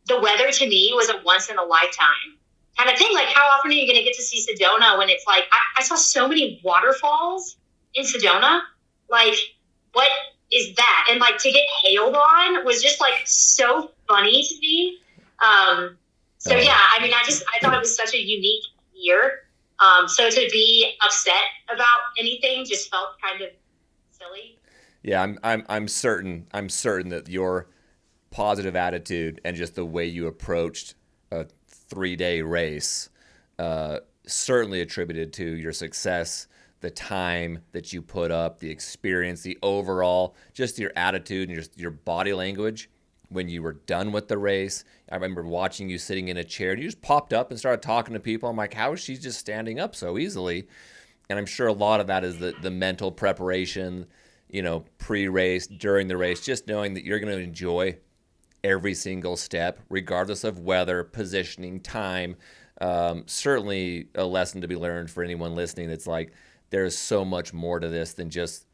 Speaker 3: the weather to me was a once-in-a-lifetime kind of thing. Like, how often are you going to get to see Sedona when it's, like, I saw so many waterfalls in Sedona. Like, what is that? And, like, to get hailed on was just, like, so funny to me. So, yeah, I mean, I thought it was such a unique year. So to be upset about anything just felt kind of silly.
Speaker 1: Yeah, I'm certain that your positive attitude and just the way you approached a 3-day race certainly attributed to your success, the time that you put up, the experience, the overall, just your attitude and your body language when you were done with the race. I remember watching you sitting in a chair and you just popped up and started talking to people. I'm like, how is she just standing up so easily? And I'm sure a lot of that is the mental preparation, pre-race, during the race, just knowing that you're going to enjoy every single step, regardless of weather, positioning, time. Certainly a lesson to be learned for anyone listening. It's like there's so much more to this than just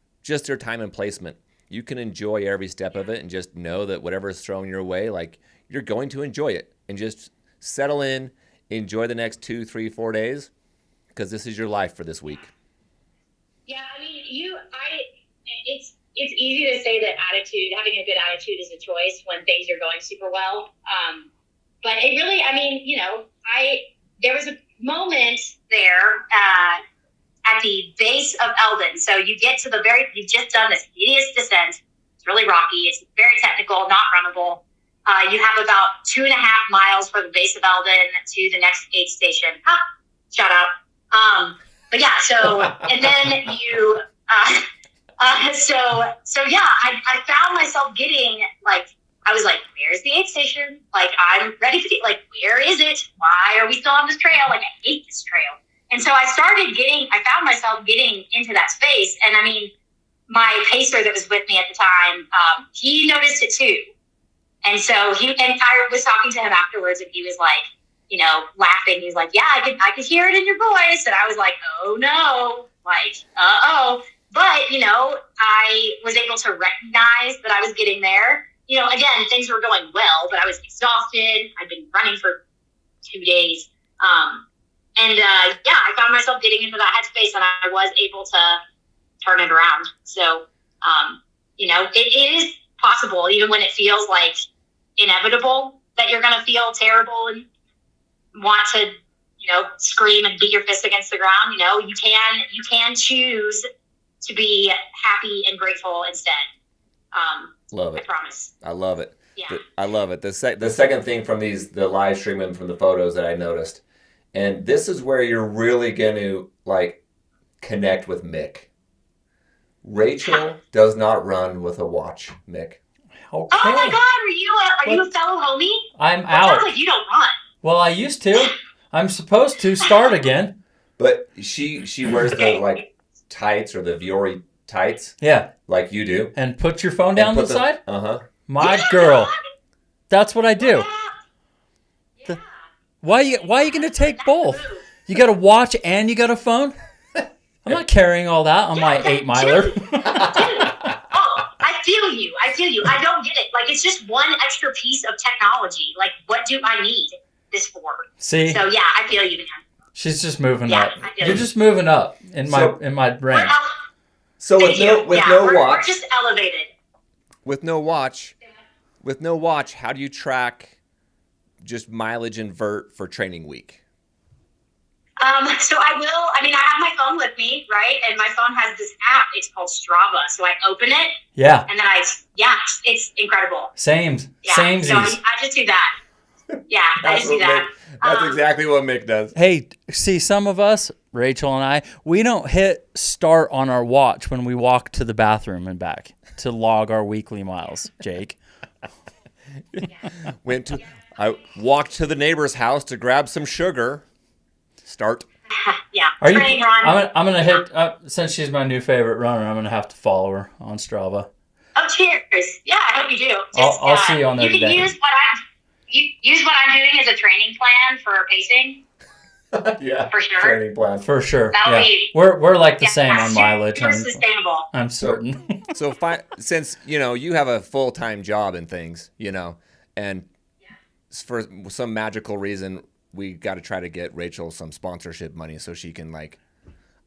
Speaker 1: your time and placement. You can enjoy every step of it and just know that whatever is thrown your way, like you're going to enjoy it, and just settle in, enjoy the next 2, 3, 4 days, because this is your life for this week.
Speaker 3: Yeah, I mean, it's easy to say that having a good attitude is a choice when things are going super well. But it really, I mean, there was a moment there at the base of Eldon. So you get to you've just done this hideous descent. It's really rocky. It's very technical, not runnable. You have about 2.5 miles from the base of Eldon to the next aid station. Shout out. But yeah, so, and then you, so yeah, I found myself getting I was like, where's the aid station? Like, I'm ready for where is it? Why are we still on this trail? Like, I hate this trail. And so I found myself getting into that space. And I mean, my pacer that was with me at the time, he noticed it too. And so I was talking to him afterwards, and he was like, laughing. He's like, yeah, I could hear it in your voice. And I was like, oh no, uh-oh. But, I was able to recognize that I was getting there. Again, things were going well, but I was exhausted. I'd been running for 2 days. I found myself getting into that headspace, and I was able to turn it around. So, it is possible, even when it feels like inevitable, that you're going to feel terrible and want to, scream and beat your fist against the ground. You can choose to be happy and grateful instead.
Speaker 1: Love it.
Speaker 3: I promise.
Speaker 1: I love it.
Speaker 3: Yeah.
Speaker 1: I love it. The second thing from the live streaming, from the photos that I noticed, and this is where you're really going to connect with Mick. Rachel does not run with a watch, Mick.
Speaker 2: Okay.
Speaker 3: Oh my God, are you a fellow homie?
Speaker 2: I'm
Speaker 3: It
Speaker 2: out.
Speaker 3: sounds like you don't run.
Speaker 2: Well, I used to. I'm supposed to start again.
Speaker 1: But she wears the tights, or the Viore tights.
Speaker 2: Yeah.
Speaker 1: Like you do.
Speaker 2: And put your phone down the side?
Speaker 1: Uh-huh.
Speaker 2: My girl. That's what I do.
Speaker 3: Yeah.
Speaker 2: Why are you going to take both? You got a watch and you got a phone? I'm not carrying all that on my 8-miler.
Speaker 3: I feel you. I don't get it. It's just one extra piece of technology. What do I need this for?
Speaker 2: See?
Speaker 3: So yeah, I feel you, man.
Speaker 2: She's just moving
Speaker 3: Yeah,
Speaker 2: up.
Speaker 3: I feel
Speaker 2: You're
Speaker 3: you.
Speaker 2: just moving up in my range.
Speaker 1: So with no
Speaker 3: we're
Speaker 1: watch,
Speaker 3: just elevated.
Speaker 1: with no watch, how do you track just mileage and vert for training week?
Speaker 3: So I have my phone with me, right? And my phone has this app. It's called Strava. So I open it.
Speaker 2: Yeah.
Speaker 3: And then it's incredible.
Speaker 2: Same.
Speaker 3: Yeah.
Speaker 2: Samesies.
Speaker 3: So I just do that. Yeah, I just do that.
Speaker 1: That's exactly what Mick does.
Speaker 2: Hey, see, some of us, Rachel and I, we don't hit start on our watch when we walk to the bathroom and back to log our weekly miles, Jake.
Speaker 1: I walked to the neighbor's house to grab some sugar. Start.
Speaker 3: Yeah.
Speaker 2: Are you?
Speaker 3: Training run.
Speaker 2: I'm gonna hit. Since she's my new favorite runner, I'm gonna have to follow her on Strava.
Speaker 3: Oh, cheers. Yeah, I hope you do.
Speaker 2: I'll see you on there
Speaker 3: You
Speaker 2: today.
Speaker 3: can use what I'm doing as a training plan for pacing.
Speaker 1: Yeah.
Speaker 3: For sure.
Speaker 1: Training plan.
Speaker 2: For sure.
Speaker 3: That'll
Speaker 2: Yeah.
Speaker 3: be-
Speaker 2: We're like the same on
Speaker 3: super
Speaker 2: mileage.
Speaker 3: sustainable.
Speaker 2: I'm certain.
Speaker 1: So since you have a full-time job and things, and for some magical reason, we got to try to get Rachel some sponsorship money so she can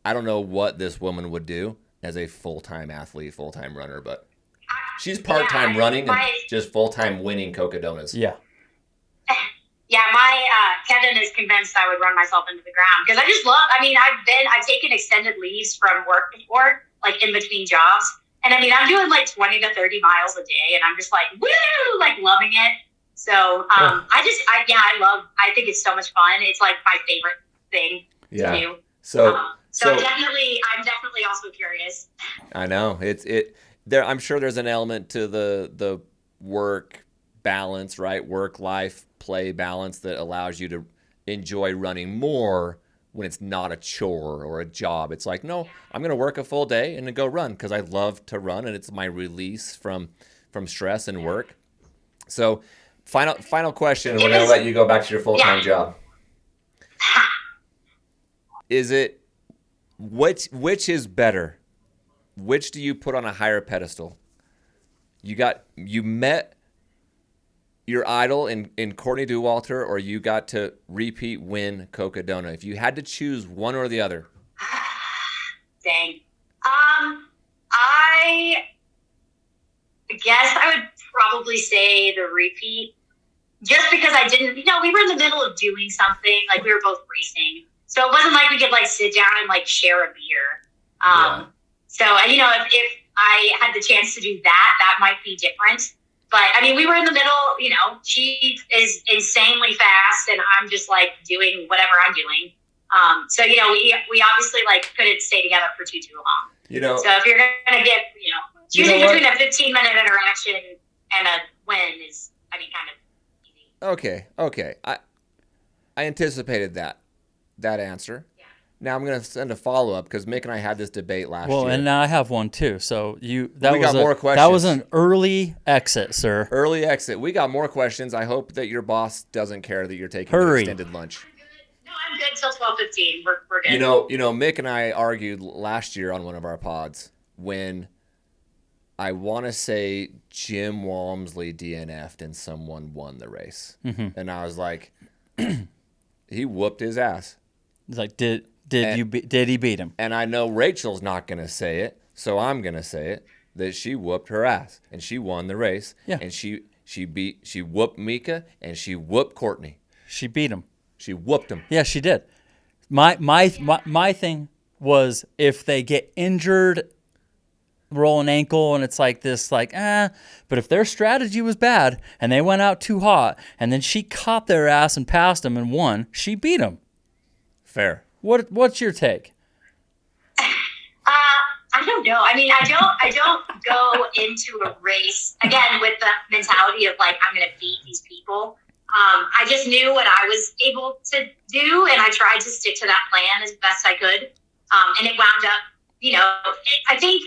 Speaker 1: I don't know what this woman would do as a full-time athlete, full-time runner, but she's part-time running and just full-time winning Coca-Donas.
Speaker 2: Yeah.
Speaker 3: Yeah, my Kevin is convinced I would run myself into the ground because I just love. I've taken extended leaves from work before, in between jobs, and I'm doing 20 to 30 miles a day, and I'm just woo, loving it. So I think it's so much fun. It's my favorite thing to do.
Speaker 1: So
Speaker 3: I'm definitely also curious.
Speaker 1: I know I'm sure there's an element to the work balance, right? Work life play balance that allows you to enjoy running more when it's not a chore or a job. It's like, no, I'm going to work a full day and then go run because I love to run and it's my release from stress and work. So final question, and we're going to let you go back to your full-time job. Is it which is better? Which do you put on a higher pedestal? You met your idol in Courtney Dauwalter, or you got to repeat win Cocodona? If you had to choose one or the other.
Speaker 3: Dang. I guess I would probably say the repeat, just because I didn't, we were in the middle of doing something, like we were both racing. So it wasn't like we could like sit down and like share a beer. So, if I had the chance to do that might be different. But I mean, we were in the middle, she is insanely fast and I'm just like doing whatever I'm doing. So, we obviously like couldn't stay together for too long. So if you're going to get, choosing between a 15-minute interaction and a win is, kind of easy.
Speaker 1: Okay. I anticipated that answer. Yeah. Now I'm going to send a follow-up because Mick and I had this debate last year.
Speaker 2: Well, and now I have one too. So we
Speaker 1: got more questions.
Speaker 2: That was an early exit, sir.
Speaker 1: Early exit. We got more questions. I hope that your boss doesn't care that you're taking an extended lunch.
Speaker 3: I'm good till 12:15. We're good.
Speaker 1: Mick and I argued last year on one of our pods when I want to say Jim Walmsley DNF'd and someone won the race. Mm-hmm. And I was like, he whooped his ass.
Speaker 2: It's like, did he beat him?
Speaker 1: And I know Rachel's not going to say it, so I'm going to say it, that she whooped her ass and she won the race.
Speaker 2: Yeah.
Speaker 1: And she whooped Mika and she whooped Courtney.
Speaker 2: She beat him.
Speaker 1: She whooped him.
Speaker 2: Yeah, she did. My thing was, if they get injured, roll an ankle, and it's like this, but if their strategy was bad and they went out too hot and then she caught their ass and passed them and won, she beat them.
Speaker 1: Fair.
Speaker 2: What's your take?
Speaker 3: I don't know. I mean, I don't go into a race again with the mentality of like, I'm going to beat these people. I just knew what I was able to do, and I tried to stick to that plan as best I could. And it wound up, I think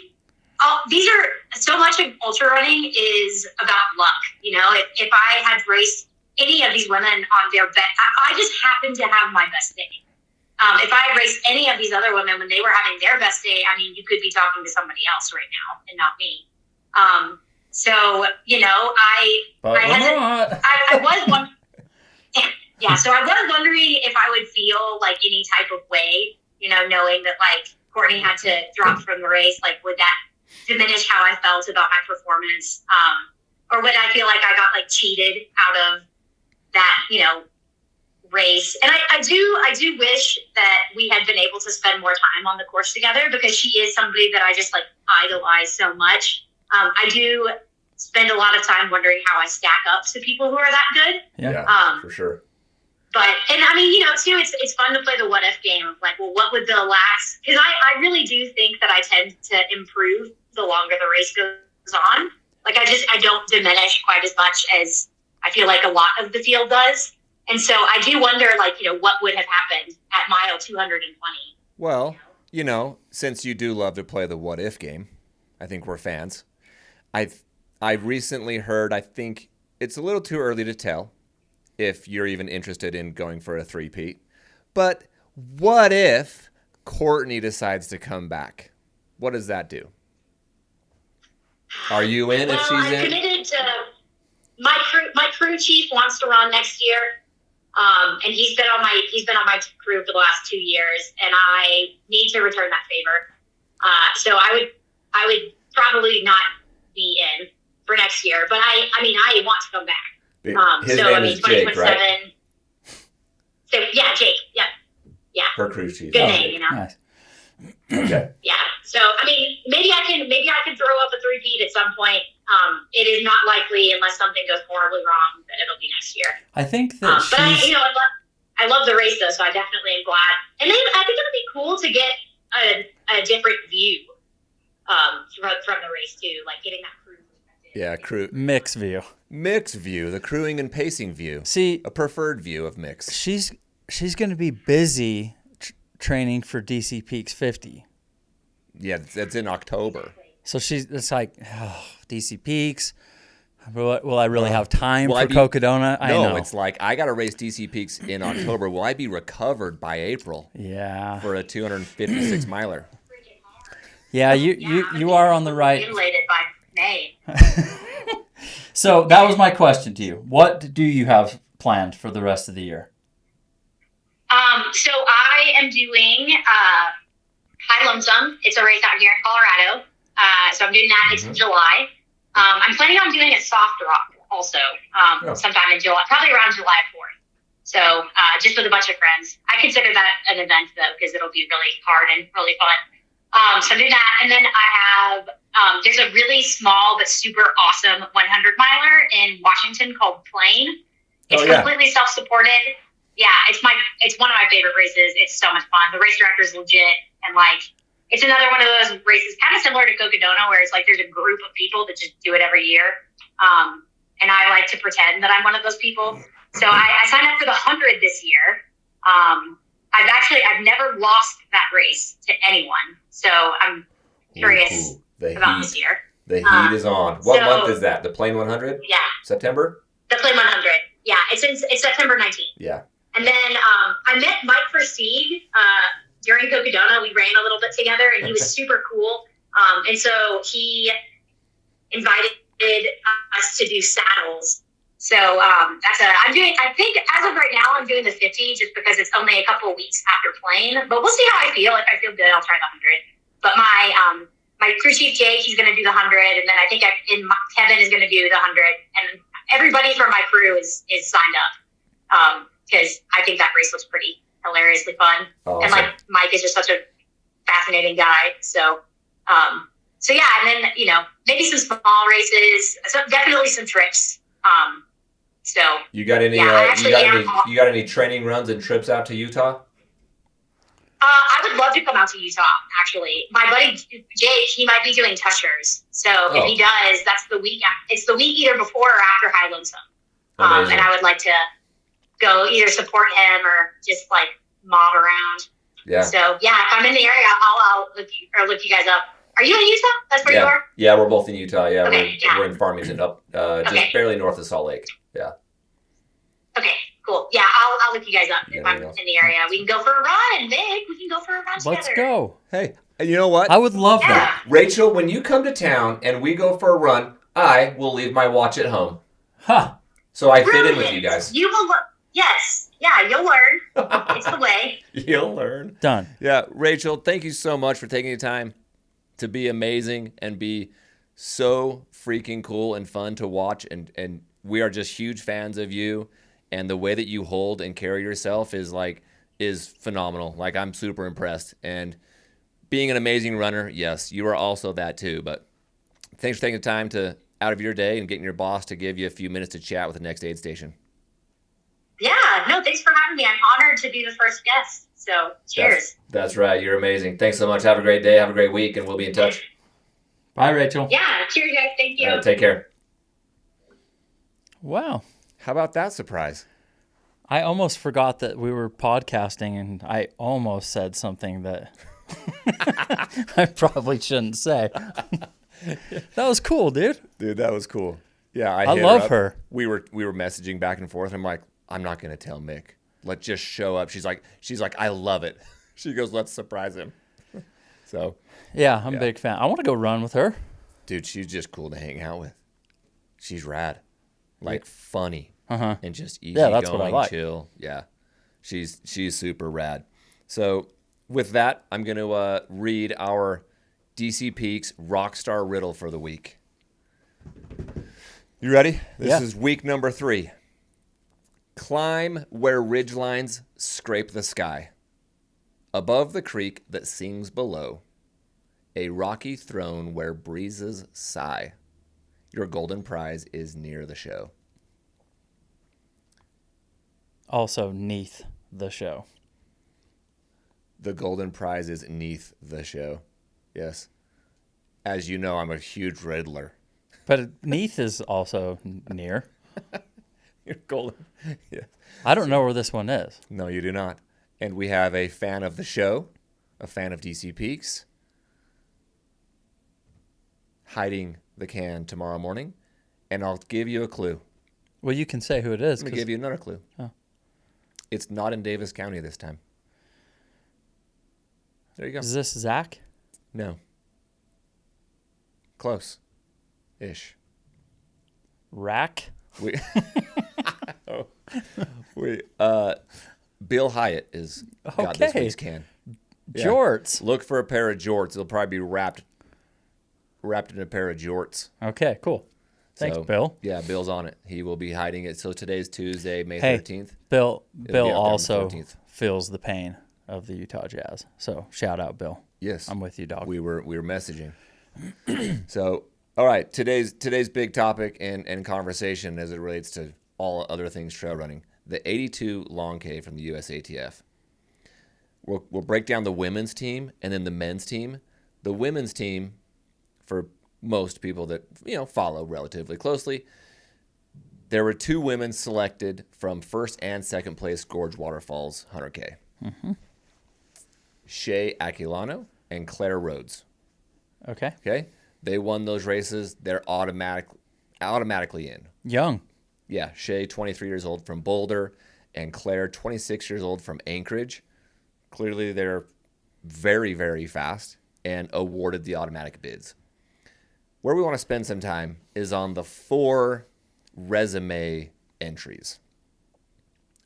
Speaker 3: these are so much of ultra running is about luck. If I had raced any of these women on their best, I just happened to have my best day. If I had raced any of these other women when they were having their best day, I mean, you could be talking to somebody else right now and not me. So, I was one. Yeah. So I was wondering if I would feel like any type of way, knowing that like Courtney had to drop from the race, like would that diminish how I felt about my performance? Or would I feel like I got like cheated out of that, race? And I do wish that we had been able to spend more time on the course together, because she is somebody that I just like idolize so much. I do spend a lot of time wondering how I stack up to people who are that good.
Speaker 1: Yeah, for sure.
Speaker 3: But, and I mean, too, it's fun to play the what if game of like, well, what would the last, because I really do think that I tend to improve the longer the race goes on. Like I don't diminish quite as much as I feel like a lot of the field does. And so I do wonder, like, what would have happened at mile 220?
Speaker 1: Well, since you do love to play the what if game, I think we're fans. I recently heard, I think it's a little too early to tell if you're even interested in going for a three-peat, but what if Courtney decides to come back? What does that do? Are you in if she's in?
Speaker 3: I'm committed to my crew chief wants to run next year. And he's been on my crew for the last 2 years, and I need to return that favor. So I would probably not be in for next year, but I want to come back.
Speaker 1: His name is Jake, right?
Speaker 3: So yeah, Jake. Yeah.
Speaker 1: Her crew chief.
Speaker 3: Good name,
Speaker 2: Nice.
Speaker 1: Okay.
Speaker 3: Yeah. So maybe I can throw up a three-peat at some point. It is not likely unless something goes horribly wrong that it'll be next year.
Speaker 2: I think that
Speaker 3: but I love the race though, so I definitely am glad. And then I think it would be cool to get a different view from the race too, like getting that crew perspective.
Speaker 1: Yeah, crew
Speaker 2: mix view.
Speaker 1: Mix view, the crewing and pacing view.
Speaker 2: See,
Speaker 1: a preferred view of mix.
Speaker 2: She's going to be busy training for DC Peaks 50.
Speaker 1: Yeah, that's in October.
Speaker 2: So it's like, oh, DC Peaks. Will I really have time
Speaker 1: will
Speaker 2: for
Speaker 1: I be-
Speaker 2: Cocodona? I
Speaker 1: No,
Speaker 2: know.
Speaker 1: it's like I got to race DC Peaks in October. Will I be recovered by April
Speaker 2: Yeah.
Speaker 1: for a 256 miler?
Speaker 2: Yeah, you are on the right.
Speaker 3: Accumulated by May.
Speaker 2: So that was my question to you. What do you have planned for the rest of the year?
Speaker 3: So I am doing High Lonesome. It's a race out here in Colorado. So I'm doing that. It's in July. I'm planning on doing a soft rock also sometime in July, probably around July 4th. So just with a bunch of friends. I consider that an event, though, because it'll be really hard and really fun. So I'm doing that. And then I have, there's a really small but super awesome 100 miler in Washington called Plain. It's completely self-supported. Yeah, it's one of my favorite races. It's so much fun. The race director is legit, and like it's another one of those races, kind of similar to Cocodona, where it's like there's a group of people that just do it every year. And I like to pretend that I'm one of those people. So I signed up for the 100 this year. I've never lost that race to anyone. So I'm curious about this year.
Speaker 1: The heat is on. What
Speaker 3: so-
Speaker 1: month is that? The Plain 100?
Speaker 3: Yeah,
Speaker 1: September?
Speaker 3: the Plain 100. Yeah, it's September 19th.
Speaker 1: Yeah.
Speaker 3: And then I met Mike Versteeg during Cocodona. We ran a little bit together, and he was super cool. And so he invited us to do saddles. So I think as of right now, I'm doing the 50 just because it's only a couple of weeks after Plain. But we'll see how I feel. If I feel good, I'll try the 100. But my crew chief Jake, he's going to do the 100, and then I think Kevin is going to do the 100, and everybody from my crew is signed up because I think that race was pretty hilariously fun.
Speaker 1: Awesome.
Speaker 3: And like Mike is just such a fascinating guy. So yeah, and then maybe some small races, definitely some trips. So
Speaker 1: You got any?
Speaker 3: Yeah,
Speaker 1: You got any training runs and trips out to Utah?
Speaker 3: I would love to come out to Utah, actually. My buddy Jake, he might be doing Tushers. So if he does, that's the week. It's the week either before or after High Lonesome.
Speaker 1: Amazing.
Speaker 3: And I would like to go either support him or just like mob around.
Speaker 1: Yeah.
Speaker 3: So yeah, if I'm in the area, I'll look you guys up. Are you in Utah? That's where you are?
Speaker 1: Yeah, we're both in Utah. Yeah,
Speaker 3: Okay,
Speaker 1: we're in Farmington, up just barely north of Salt Lake. Yeah.
Speaker 3: Okay, cool. Yeah, I'll look you guys up if I'm in the area. We can go for a run, Vic. We can go for a run together.
Speaker 2: Let's go.
Speaker 1: Hey, you know what?
Speaker 2: I would love that.
Speaker 1: Rachel, when you come to town and we go for a run, I will leave my watch at home.
Speaker 2: Huh.
Speaker 1: So I fit in with you guys.
Speaker 3: You will. Yes. Yeah, you'll learn. It's the way.
Speaker 1: You'll learn.
Speaker 2: Done.
Speaker 1: Yeah, Rachel, thank you so much for taking the time to be amazing and be so freaking cool and fun to watch. And we are just huge fans of you. And the way that you hold and carry yourself is phenomenal. Like, I'm super impressed. And being an amazing runner, yes, you are also that too. But thanks for taking the time out of your day and getting your boss to give you a few minutes to chat with the next aid station.
Speaker 3: Yeah, no, thanks for having me. I'm honored to be the first guest. So, cheers.
Speaker 1: That's right. You're amazing. Thanks so much. Have a great day. Have a great week, and we'll be in touch.
Speaker 2: Bye, Rachel.
Speaker 3: Yeah, cheers, guys. Thank you.
Speaker 1: Take care.
Speaker 2: Wow.
Speaker 1: How about that surprise?
Speaker 2: I almost forgot that we were podcasting, and I almost said something that I probably shouldn't say. That was cool, dude.
Speaker 1: Dude, that was cool. Yeah,
Speaker 2: I love her.
Speaker 1: We were messaging back and forth. I'm like, I'm not gonna tell Mick. Let's just show up. She's like, I love it. She goes, let's surprise him. So,
Speaker 2: Yeah, I'm a big fan. I want to go run with her.
Speaker 1: dude, she's just cool to hang out with. She's rad, like funny, and just easy
Speaker 2: Yeah, that's
Speaker 1: going,
Speaker 2: what I like.
Speaker 1: chill. Yeah, she's super rad. So with that, I'm gonna read our DC Peaks Rockstar Riddle for the week. You ready? This is week number 3. Climb where ridgelines scrape the sky. Above the creek that sings below. A rocky throne where breezes sigh. Your golden prize is near the show.
Speaker 2: Also, neath the show.
Speaker 1: The golden prize is neath the show. Yes. As you know, I'm a huge riddler.
Speaker 2: But neath is also near.
Speaker 1: Your golden. Yes.
Speaker 2: I don't know where this one is.
Speaker 1: No, you do not. And we have a fan of the show, a fan of DC Peaks, hiding the can tomorrow morning. And I'll give you a clue.
Speaker 2: Well, you can say who it is.
Speaker 1: I'm going to give you another clue.
Speaker 2: Oh.
Speaker 1: It's not in Davis County this time. There you go.
Speaker 2: Is this Zach?
Speaker 1: No. Close-ish.
Speaker 2: Rack?
Speaker 1: We, Bill Hyatt is got this
Speaker 2: Okay.
Speaker 1: week's can. Yeah.
Speaker 2: Jorts.
Speaker 1: Look for a pair of jorts. They'll probably be wrapped in a pair of jorts.
Speaker 2: Okay, cool. Thanks,
Speaker 1: So,
Speaker 2: Bill.
Speaker 1: Yeah, Bill's on it. He will be hiding it. So today's Tuesday, May
Speaker 2: Hey,
Speaker 1: 13th.
Speaker 2: Bill
Speaker 1: be out there on the
Speaker 2: also
Speaker 1: 14th.
Speaker 2: feels the pain of the Utah Jazz. So shout out, Bill.
Speaker 1: Yes,
Speaker 2: I'm with you, dog.
Speaker 1: we were messaging. So, all right, today's big topic and conversation as it relates to all other things trail running. The 82 long K from the USATF. We'll break down the women's team and then the men's team. The women's team, for most people that follow relatively closely, there were 2 women selected from first and second place Gorge Waterfalls 100K.
Speaker 2: Mm-hmm.
Speaker 1: Shea Aquilano and Claire Rhodes.
Speaker 2: Okay.
Speaker 1: Okay, they won those races. They're automatically in.
Speaker 2: Young.
Speaker 1: Yeah, Shea, 23 years old from Boulder, and Claire, 26 years old from Anchorage. Clearly, they're very, very fast and awarded the automatic bids. Where we want to spend some time is on the 4 resume entries.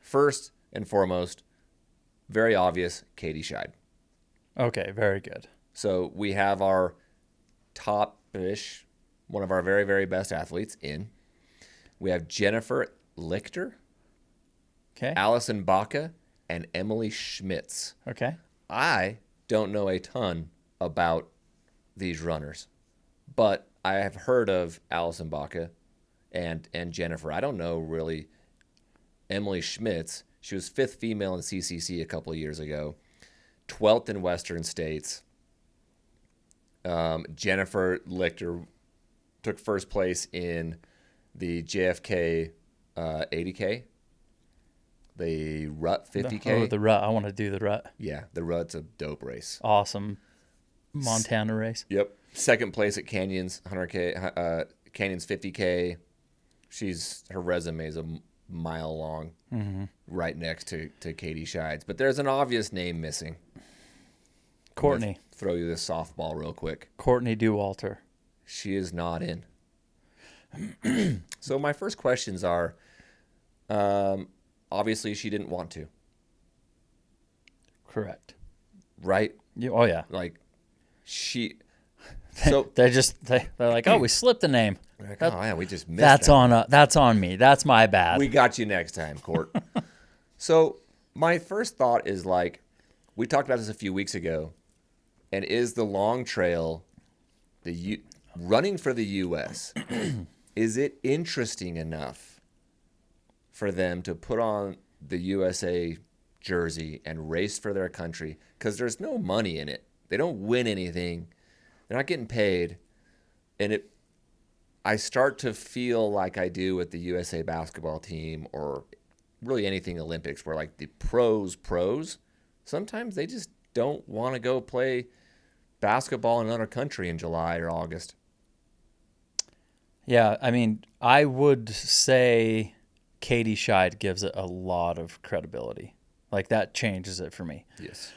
Speaker 1: First and foremost, very obvious, Katie Scheid.
Speaker 2: Okay, very good.
Speaker 1: So we have our top-ish, one of our very, very best athletes in. We have Jennifer Lichter,
Speaker 2: Okay.
Speaker 1: Allison Baca, and Emily Schmitz.
Speaker 2: Okay.
Speaker 1: I don't know a ton about these runners, but I have heard of Allison Baca and Jennifer. I don't know really Emily Schmitz. She was 5th female in CCC a couple of years ago, 12th in Western States. Jennifer Lichter took first place in the JFK 80K, the Rut 50K.
Speaker 2: Oh, the rut. I want to do the rut.
Speaker 1: Yeah, the Rut's a dope race.
Speaker 2: Awesome Montana race.
Speaker 1: Yep. Second place at Canyons 100K, Canyons 50K. Her resume is a mile long, right next to Katie Scheids. But there's an obvious name missing.
Speaker 2: Courtney.
Speaker 1: Throw you this softball real quick.
Speaker 2: Courtney Dewalter.
Speaker 1: She is not in. So my first questions are, obviously she didn't want to,
Speaker 2: Correct.
Speaker 1: right?
Speaker 2: Oh, yeah.
Speaker 1: Like she. So
Speaker 2: They're like, oh, we slipped the name.
Speaker 1: like, oh yeah, we just missed
Speaker 2: That's
Speaker 1: that.
Speaker 2: that's on me. That's my bad.
Speaker 1: We got you next time, Court. So my first thought is like, we talked about this a few weeks ago, and is the long trail, running for the U.S., is it interesting enough for them to put on the USA jersey and race for their country? Because there's no money in it. They don't win anything. They're not getting paid. And I start to feel like I do with the USA basketball team or really anything Olympics where like the pros, sometimes they just don't want to go play basketball in another country in July or August.
Speaker 2: Yeah, I mean, I would say Katie Scheid gives it a lot of credibility. Like, that changes it for me.
Speaker 1: Yes.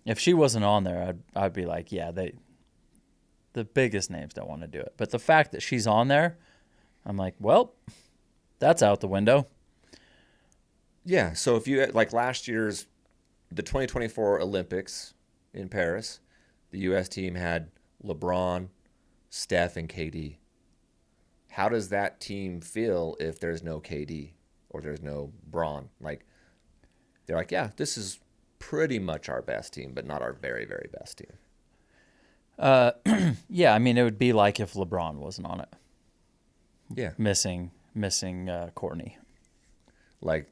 Speaker 2: If she wasn't on there, I'd be like, yeah, the biggest names don't want to do it. But the fact that she's on there, I'm like, well, that's out the window.
Speaker 1: Yeah, so if you, like last year's, the 2024 Olympics in Paris, the U.S. team had LeBron, Steph, and KD. How does that team feel if there's no KD or there's no Braun? Like, they're like, yeah, this is pretty much our best team, but not our very, very best team.
Speaker 2: Yeah, I mean, it would be like if LeBron wasn't on it.
Speaker 1: Yeah.
Speaker 2: Missing Courtney.
Speaker 1: Like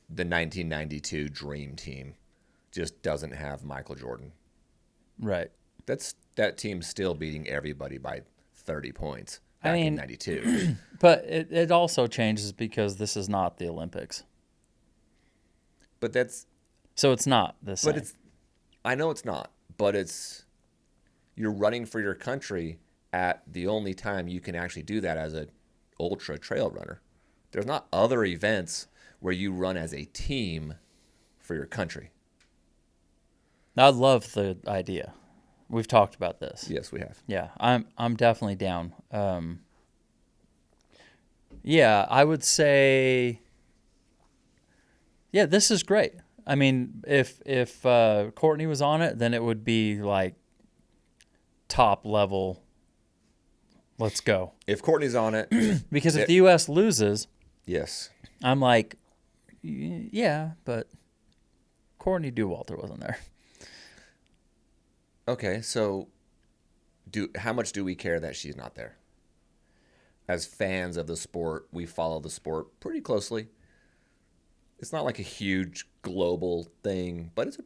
Speaker 1: the 1992 Dream Team just doesn't have Michael Jordan.
Speaker 2: Right.
Speaker 1: That team's still beating everybody by 30 points back
Speaker 2: I mean,
Speaker 1: in 92.
Speaker 2: But it also changes because this is not the Olympics.
Speaker 1: But that's
Speaker 2: So it's not the same.
Speaker 1: But I know it's not, but you're running for your country at the only time you can actually do that as a ultra trail runner. There's not other events where you run as a team for your country.
Speaker 2: I love the idea. We've talked about this.
Speaker 1: Yes, we have.
Speaker 2: Yeah, I'm definitely down. Yeah, I would say. Yeah, this is great. I mean, if Courtney was on it, then it would be like top level. Let's go.
Speaker 1: If Courtney's on it,
Speaker 2: Because if the U.S. loses,
Speaker 1: yes.
Speaker 2: I'm like, yeah, but Courtney Dauwalter wasn't there.
Speaker 1: Okay, so how much do we care that she's not there? As fans of the sport, we follow the sport pretty closely. It's not like a huge global thing, but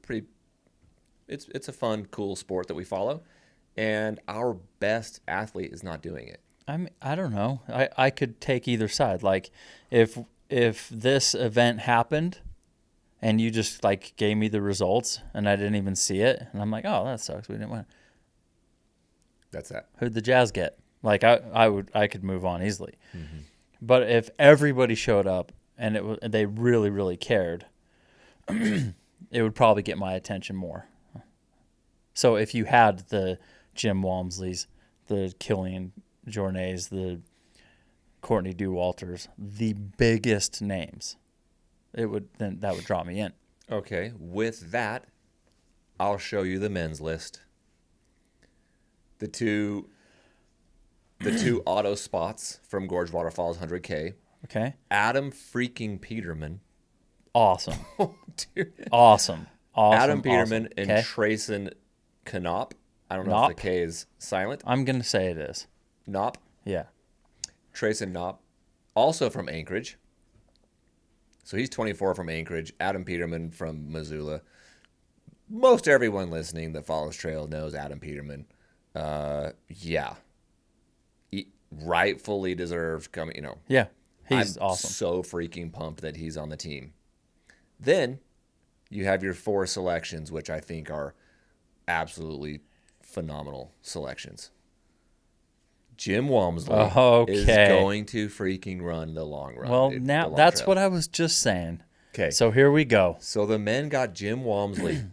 Speaker 1: it's a fun, cool sport that we follow. And our best athlete is not doing it.
Speaker 2: I don't know. I could take either side. Like if this event happened and you just like gave me the results and I didn't even see it and I'm like, "Oh, that sucks. We didn't win."
Speaker 1: That's that.
Speaker 2: Who'd the Jazz get? Like I could move on easily. Mm-hmm. But if everybody showed up and they really, really cared, it would probably get my attention more. So if you had the Jim Walmsleys, the Killian Jornets, the Courtney Dauwalters, the biggest names, that would draw me in.
Speaker 1: Okay, with that, I'll show you the men's list. The two auto spots from Gorge Waterfalls 100K.
Speaker 2: Okay.
Speaker 1: Adam freaking Peterman.
Speaker 2: Awesome.
Speaker 1: Oh, dude.
Speaker 2: Awesome.
Speaker 1: Adam Peterman
Speaker 2: awesome.
Speaker 1: and
Speaker 2: Okay.
Speaker 1: Trayson Knopp. I don't know
Speaker 2: Knopp?
Speaker 1: if the K is silent.
Speaker 2: I'm going to say it is.
Speaker 1: Knopp.
Speaker 2: Yeah.
Speaker 1: Trayson Knopp, also from Anchorage. So he's 24 from Anchorage. Adam Peterman from Missoula. Most everyone listening that follows trail knows Adam Peterman. Yeah. He rightfully deserved coming,
Speaker 2: Yeah. He's
Speaker 1: I'm
Speaker 2: awesome.
Speaker 1: so freaking pumped that he's on the team. Then you have your 4 selections, which I think are absolutely phenomenal selections. Jim Walmsley is going to freaking run the long run.
Speaker 2: Well,
Speaker 1: dude,
Speaker 2: now
Speaker 1: the long
Speaker 2: that's
Speaker 1: trail.
Speaker 2: what I was just saying.
Speaker 1: Okay.
Speaker 2: So here we go.
Speaker 1: So the men got Jim Walmsley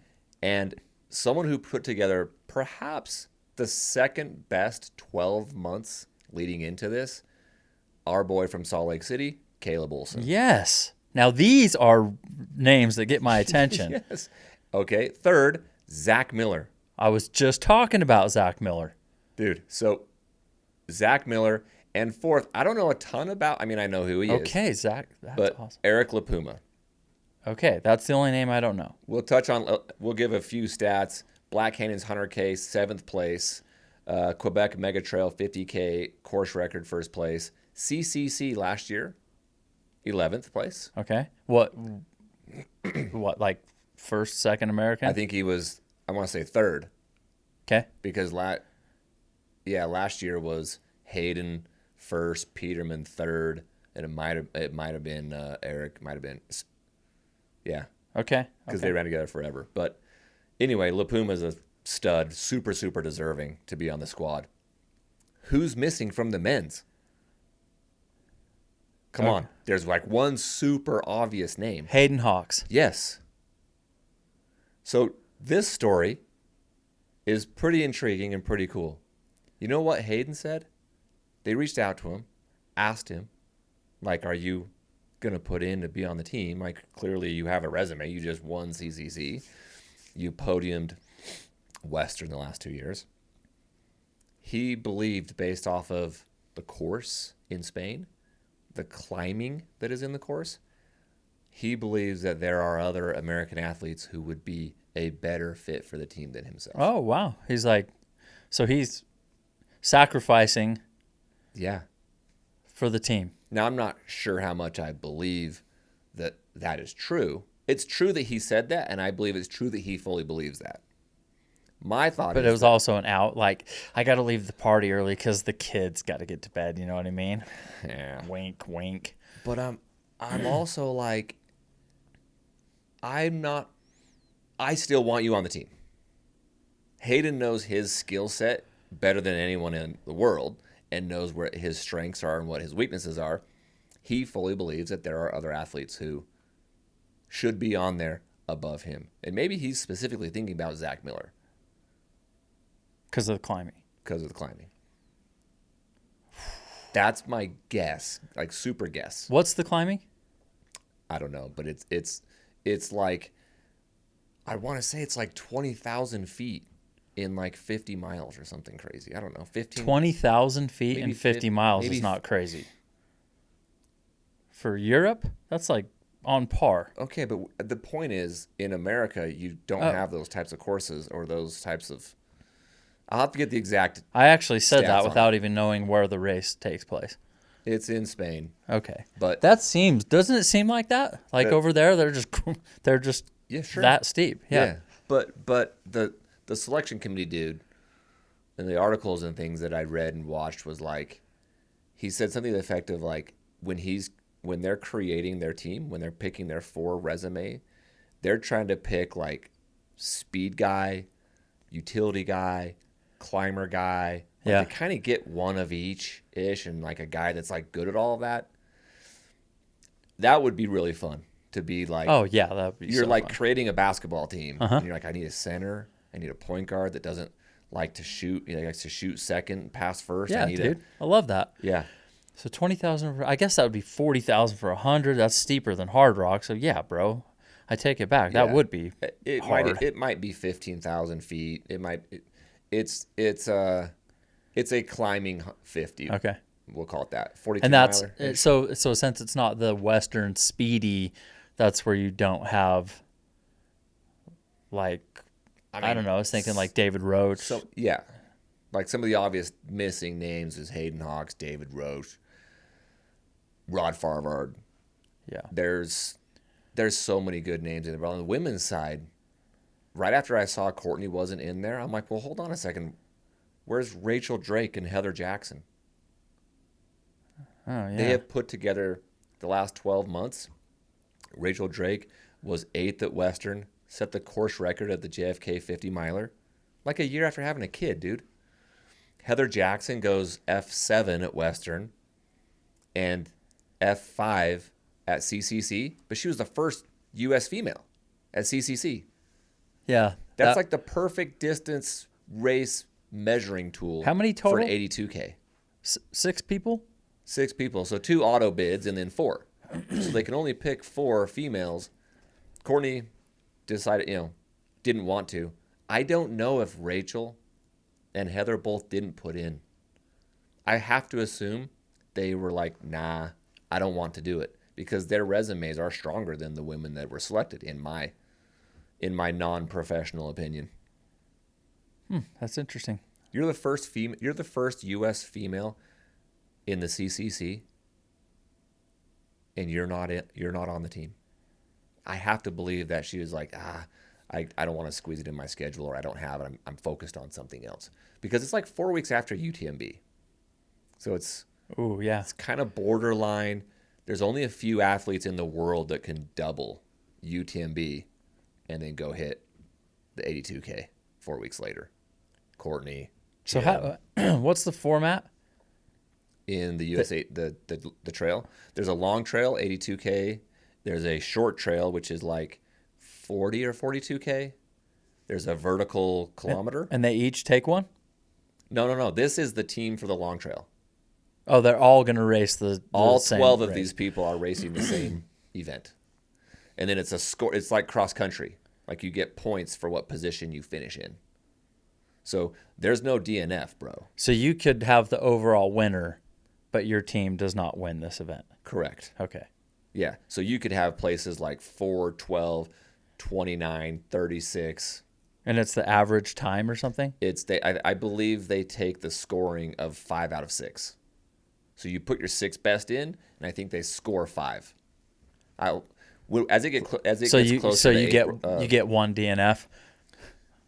Speaker 1: and someone who put together perhaps the second best 12 months leading into this, our boy from Salt Lake City, Caleb Olson.
Speaker 2: Yes. Now these are names that get my attention.
Speaker 1: Yes. Okay. Third, Zach Miller.
Speaker 2: I was just talking about Zach Miller.
Speaker 1: Dude, so Zach Miller. And fourth, I don't know a ton about, I know who he is.
Speaker 2: Okay, Zach. That's
Speaker 1: But
Speaker 2: awesome.
Speaker 1: Eric LaPuma.
Speaker 2: Okay, that's the only name I don't know.
Speaker 1: We'll give a few stats. Black Canyon's 100K, 7th place. Quebec Mega Trail 50K, course record, 1st place. CCC last year, 11th place.
Speaker 2: Okay. What, like first, second American?
Speaker 1: I think he was, I want to say 3rd.
Speaker 2: Okay.
Speaker 1: Because last year was Hayden 1st, Peterman 3rd, and it might have been Eric, might have been, yeah.
Speaker 2: Okay.
Speaker 1: Because they ran together forever. But anyway, LaPuma's a stud, super, super deserving to be on the squad. Who's missing from the men's? Come on. There's like one super obvious name.
Speaker 2: Hayden Hawks.
Speaker 1: Yes. So this story is pretty intriguing and pretty cool. You know what Hayden said? They reached out to him, asked him, like, are you going to put in to be on the team? Like, clearly you have a resume. You just won CCC. You podiumed Western the last 2 years. He believed, based off of the course in Spain, the climbing that is in the course, he believes that there are other American athletes who would be a better fit for the team than himself.
Speaker 2: Oh, wow. He's like, so he's sacrificing for the team.
Speaker 1: Now, I'm not sure how much I believe that is true. It's true that he said that, and I believe it's true that he fully believes that. My thought
Speaker 2: But
Speaker 1: is
Speaker 2: it was also an out. Like, I got to leave the party early because the kids got to get to bed. You know what I mean?
Speaker 1: yeah.
Speaker 2: Wink, wink.
Speaker 1: But I'm also like, I'm not I still want you on the team. Hayden knows his skill set better than anyone in the world and knows where his strengths are and what his weaknesses are. He fully believes that there are other athletes who should be on there above him. And maybe he's specifically thinking about Zach Miller.
Speaker 2: Because of the climbing.
Speaker 1: Because of the climbing. That's my guess, like super guess.
Speaker 2: What's the climbing?
Speaker 1: I don't know, but it's like, I want to say it's like 20,000 feet in like 50 miles or something crazy. I don't know,
Speaker 2: 20,000 feet
Speaker 1: maybe
Speaker 2: in 50 miles
Speaker 1: maybe
Speaker 2: is not crazy. For Europe, that's like on par.
Speaker 1: Okay, but the point is, in America, you don't have those types of courses or those types of. I'll have to get the exact.
Speaker 2: I actually said
Speaker 1: stats
Speaker 2: that
Speaker 1: on
Speaker 2: without even knowing where the race takes place.
Speaker 1: It's in Spain.
Speaker 2: Okay,
Speaker 1: But
Speaker 2: doesn't it seem like that? Like over there, they're just
Speaker 1: yeah, sure.
Speaker 2: that steep. Yeah.
Speaker 1: But the selection committee dude, and the articles and things that I read and watched was like, he said something to the effect of like when they're creating their team, when they're picking their 4 resume, they're trying to pick like speed guy, utility guy, climber guy. Like
Speaker 2: Yeah.
Speaker 1: They kind of get one of each ish, and like a guy that's like good at all of that. That would be really fun to be like.
Speaker 2: Oh yeah, that would be.
Speaker 1: You're
Speaker 2: so
Speaker 1: like
Speaker 2: fun.
Speaker 1: creating a basketball team,
Speaker 2: Uh-huh.
Speaker 1: and you're like, I need a center, I need a point guard that doesn't like to shoot. He likes to shoot second, pass first.
Speaker 2: Yeah,
Speaker 1: I need
Speaker 2: dude, I love that.
Speaker 1: Yeah.
Speaker 2: So 20,000. I guess that would be 40,000 for 100. That's steeper than Hard Rock. So yeah, bro, I take it back. That
Speaker 1: Yeah.
Speaker 2: would be hard.
Speaker 1: It might be 15,000 feet. It's a climbing 50.
Speaker 2: Okay.
Speaker 1: We'll call it that. 42
Speaker 2: And that's
Speaker 1: miler.
Speaker 2: so since it's not the Western speedy, that's where you don't have like I don't know. I was thinking like David Roach.
Speaker 1: So yeah, like some of the obvious missing names is Hayden Hawks, David Roach, Rod Farvard.
Speaker 2: Yeah.
Speaker 1: There's so many good names in there. But on the women's side, right after I saw Courtney wasn't in there, I'm like, well, hold on a second. Where's Rachel Drake and Heather Jackson?
Speaker 2: Oh yeah.
Speaker 1: They have put together the last 12 months. Rachel Drake was 8th at Western, set the course record at the JFK 50 miler, like a year after having a kid, dude. Heather Jackson goes F7 at Western and F5 at CCC, but she was the first U.S. female at CCC.
Speaker 2: Yeah.
Speaker 1: That's like the perfect distance race measuring tool.
Speaker 2: How many
Speaker 1: for
Speaker 2: total?
Speaker 1: an 82K?
Speaker 2: 6 people.
Speaker 1: 6 people. So 2 auto bids and then 4. So they can only pick 4 females. Courtney decided, didn't want to. I don't know if Rachel and Heather both didn't put in. I have to assume they were like, nah, I don't want to do it, because their resumes are stronger than the women that were selected in my non-professional opinion.
Speaker 2: That's interesting.
Speaker 1: You're the first U.S. female in the CCC, and you're not on the team. I have to believe that she was like, I don't want to squeeze it in my schedule, or I don't have it. I'm focused on something else, because it's like 4 weeks after UTMB, so it's kind of borderline. There's only a few athletes in the world that can double UTMB and then go hit the 82K 4 weeks later. Courtney.
Speaker 2: So
Speaker 1: Jim.
Speaker 2: what's the format?
Speaker 1: In the USA, the trail, there's a long trail, 82K. There's a short trail, which is like 40 or 42K. There's a vertical kilometer.
Speaker 2: And they each take one?
Speaker 1: No. This is the team for the long trail.
Speaker 2: Oh, they're all going to race the
Speaker 1: All
Speaker 2: same
Speaker 1: 12 of
Speaker 2: race.
Speaker 1: these people are racing the same event. And then it's a score. It's like cross country. Like you get points for what position you finish in. So there's no DNF, bro.
Speaker 2: So you could have the overall winner, but your team does not win this event.
Speaker 1: Correct.
Speaker 2: Okay.
Speaker 1: Yeah. So you could have places like 4, 12, 29, 36.
Speaker 2: And it's the average time or something?
Speaker 1: I believe they take the scoring of 5 out of 6. So you put your 6 best in, and I think they score 5. As it gets closer.
Speaker 2: So
Speaker 1: to
Speaker 2: you get one DNF,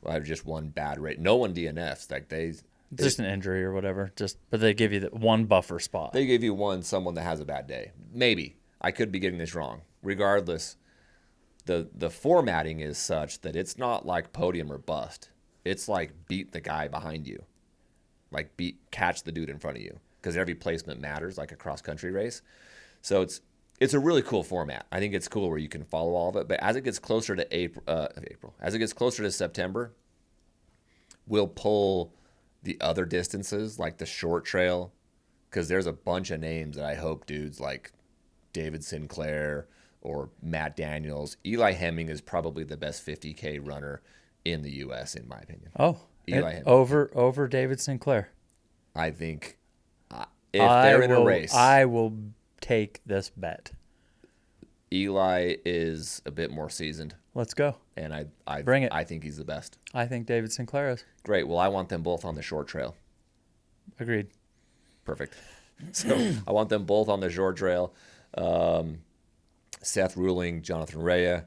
Speaker 1: I have just one bad rate. No one DNFs. Like
Speaker 2: just an injury or whatever. But they give you the one buffer spot.
Speaker 1: they give you someone that has a bad day. Maybe I could be getting this wrong. Regardless, the formatting is such that it's not like podium or bust. It's like beat the guy behind you, like catch the dude in front of you, because every placement matters, like a cross country race. So it's a really cool format. I think it's cool where you can follow all of it. But as it gets closer to April, as it gets closer to September, we'll pull the other distances, like the short trail, because there's a bunch of names that I hope dudes like David Sinclair or Matt Daniels. Eli Hemming is probably the best 50K runner in the U.S., in my opinion.
Speaker 2: Oh,
Speaker 1: Eli Hemming.
Speaker 2: over David Sinclair.
Speaker 1: I think if they're in a race,
Speaker 2: I will take this bet.
Speaker 1: Eli is a bit more seasoned,
Speaker 2: Let's go.
Speaker 1: and I
Speaker 2: Bring it.
Speaker 1: I think he's the best.
Speaker 2: I think David Sinclair is.
Speaker 1: Great. Well, I want them both on the short trail.
Speaker 2: Agreed.
Speaker 1: Perfect. So I want them both on the short trail. Seth Ruling, Jonathan Rea,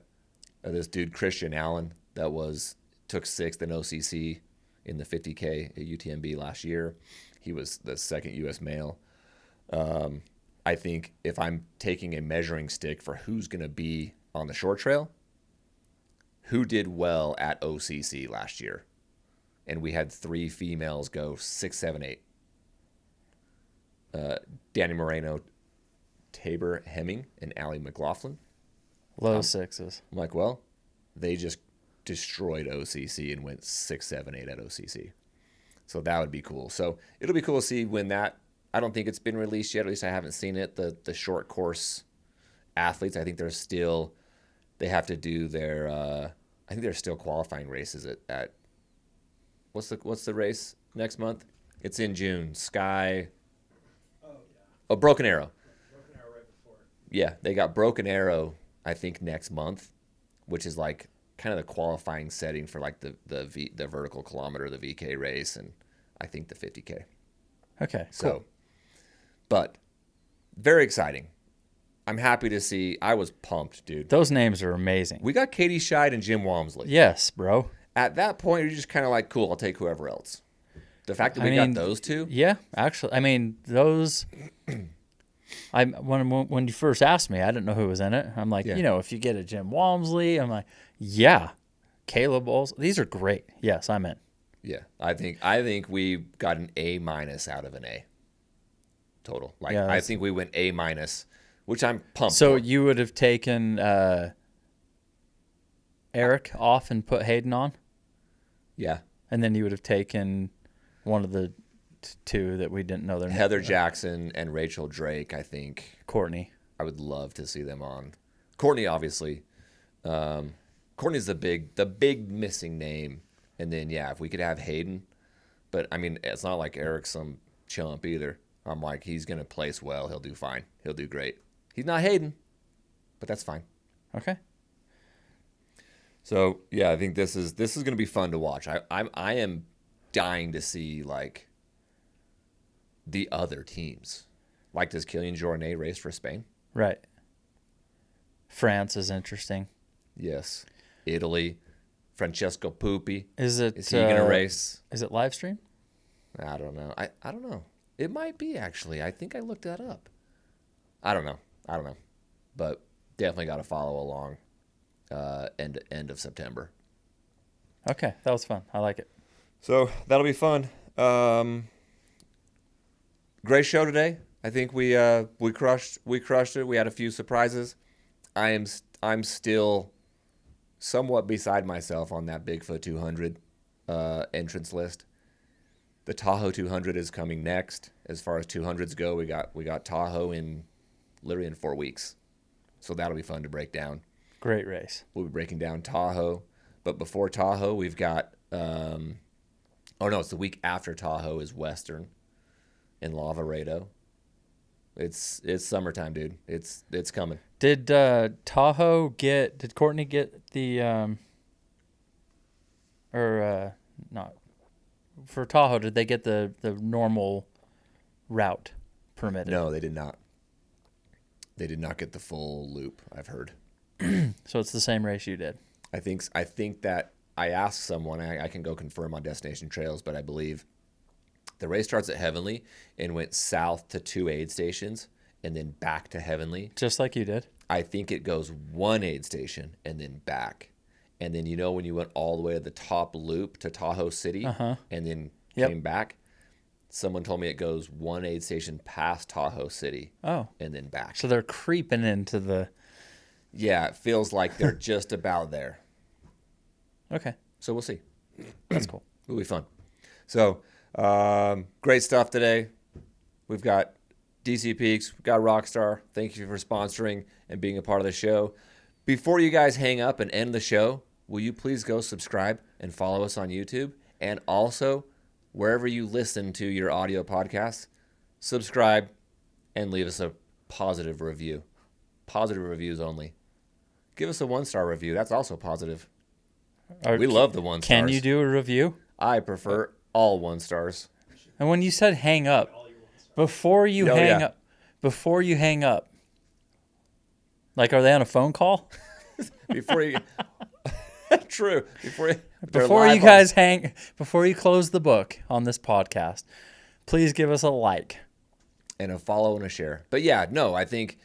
Speaker 1: this dude Christian Allen that took 6th in OCC in the 50K at UTMB last year. He was the second U.S. male. I think if I'm taking a measuring stick for who's going to be on the short trail, who did well at OCC last year, and we had 3 females go 6, 7, 8. Danny Moreno, Tabor Hemming, and Allie McLaughlin.
Speaker 2: Low sixes.
Speaker 1: I'm like, well, they just destroyed OCC and went 6, 7, 8 at OCC. So that would be cool. So it'll be cool to see when that. I don't think it's been released yet. At least I haven't seen it. The short course athletes, I think they have to do their. I think they're still qualifying races at what's the race next month? It's in June. Sky. Oh, Broken Arrow.
Speaker 4: Broken Arrow right before.
Speaker 1: Yeah, they got Broken Arrow, I think, next month, which is like kind of the qualifying setting for like the vertical kilometer, the VK race, and I think the 50K.
Speaker 2: Okay,
Speaker 1: So,
Speaker 2: cool.
Speaker 1: but very exciting. I'm happy to see. I was pumped, dude.
Speaker 2: Those names are amazing.
Speaker 1: We got Katie Scheid and Jim Walmsley.
Speaker 2: Yes, bro.
Speaker 1: At that point, you're just kind of like, cool, I'll take whoever else. The fact that we got those two.
Speaker 2: Yeah, actually, I mean those. When you first asked me, I didn't know who was in it. I'm like,
Speaker 1: Yeah.
Speaker 2: if you get a Jim Walmsley, I'm like, yeah, Caleb Bowles. These are great. Yes, I'm in.
Speaker 1: Yeah, I think we got an A- out of an A total. Like
Speaker 2: Yeah,
Speaker 1: I think we went A-, which I'm pumped.
Speaker 2: So
Speaker 1: for.
Speaker 2: you would have taken Eric off and put Hayden on,
Speaker 1: Yeah,
Speaker 2: and then you would have taken one of the two that we didn't know their name.
Speaker 1: Heather Jackson and Rachel Drake. I think
Speaker 2: Courtney.
Speaker 1: I would love to see them on. Courtney, obviously. Courtney's the big missing name. And then, yeah, if we could have Hayden. But, I mean, it's not like Eric's some chump either. I'm like, he's going to place well. He'll do fine. He'll do great. He's not Hayden, but that's fine.
Speaker 2: Okay.
Speaker 1: So, yeah, I think this is going to be fun to watch. I am dying to see, like, the other teams. Like, does Kylian Jornet race for Spain?
Speaker 2: Right. France is interesting.
Speaker 1: Yes. Italy. Francesco Pupi.
Speaker 2: Is he
Speaker 1: going to race?
Speaker 2: Is it live stream?
Speaker 1: I don't know. I don't know. It might be, actually. I think I looked that up. I don't know. But definitely got to follow along end of September.
Speaker 2: Okay, that was fun. I like it.
Speaker 1: So that'll be fun. Great show today. I think we crushed it. We had a few surprises. I'm still somewhat beside myself on that Bigfoot 200 entrance list. The Tahoe 200 is coming next. As far as 200s go, we got Tahoe literally in 4 weeks. So that'll be fun to break down.
Speaker 2: Great race.
Speaker 1: We'll be breaking down Tahoe. But before Tahoe, we've got it's the week after Tahoe is Western in Lavaredo. It's summertime, dude. It's coming.
Speaker 2: Did Courtney get the not for Tahoe, did they get the normal route permitted?
Speaker 1: No, they did not. They did not get the full loop, I've heard.
Speaker 2: So it's the same race you did.
Speaker 1: I think that I asked someone, I can go confirm on Destination Trails, but I believe the race starts at Heavenly and went south to 2 aid stations and then back to Heavenly.
Speaker 2: Just like you did.
Speaker 1: I think it goes one aid station and then back. And then, when you went all the way to the top loop to Tahoe City and then came back, someone told me it goes one aid station past Tahoe City and then back.
Speaker 2: So they're creeping into the...
Speaker 1: Yeah, it feels like they're just about there.
Speaker 2: Okay.
Speaker 1: So we'll see.
Speaker 2: That's cool.
Speaker 1: It'll be fun. So, great stuff today. We've got DC Peaks, we've got Rockstar. Thank you for sponsoring and being a part of the show. Before you guys hang up and end the show, will you please go subscribe and follow us on YouTube? And also, wherever you listen to your audio podcasts, subscribe and leave us a positive review. Positive reviews only. Give us a 1-star review. That's also positive. We love the 1 stars.
Speaker 2: Can you do a review?
Speaker 1: I prefer all 1 stars.
Speaker 2: And when you said hang up, before you hang up, like, are they on a phone call?
Speaker 1: Before you, true.
Speaker 2: Before you close the book on this podcast, please give us a like
Speaker 1: and a follow and a share. But yeah, no, I think,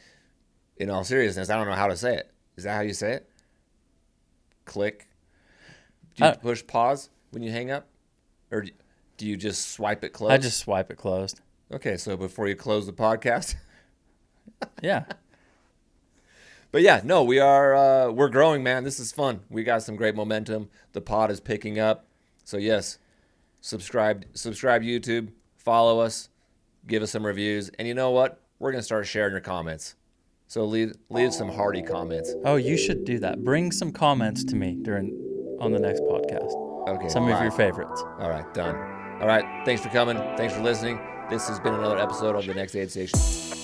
Speaker 1: in all seriousness, I don't know how to say it. Is that how you say it? Click. Do you push pause when you hang up, or do you just swipe it closed?
Speaker 2: I just swipe it closed.
Speaker 1: Okay, so before you close the podcast.
Speaker 2: Yeah.
Speaker 1: But yeah, no, we're growing, man. This is fun. We got some great momentum. The pod is picking up. So yes, subscribe YouTube, follow us, give us some reviews, and you know what? We're gonna start sharing your comments. So leave some hearty comments.
Speaker 2: Oh, you should do that. Bring some comments to me on the next podcast.
Speaker 1: Okay.
Speaker 2: Some of your favorites.
Speaker 1: All right, done. All right, thanks for coming. Thanks for listening. This has been another episode of The Next Aid Station.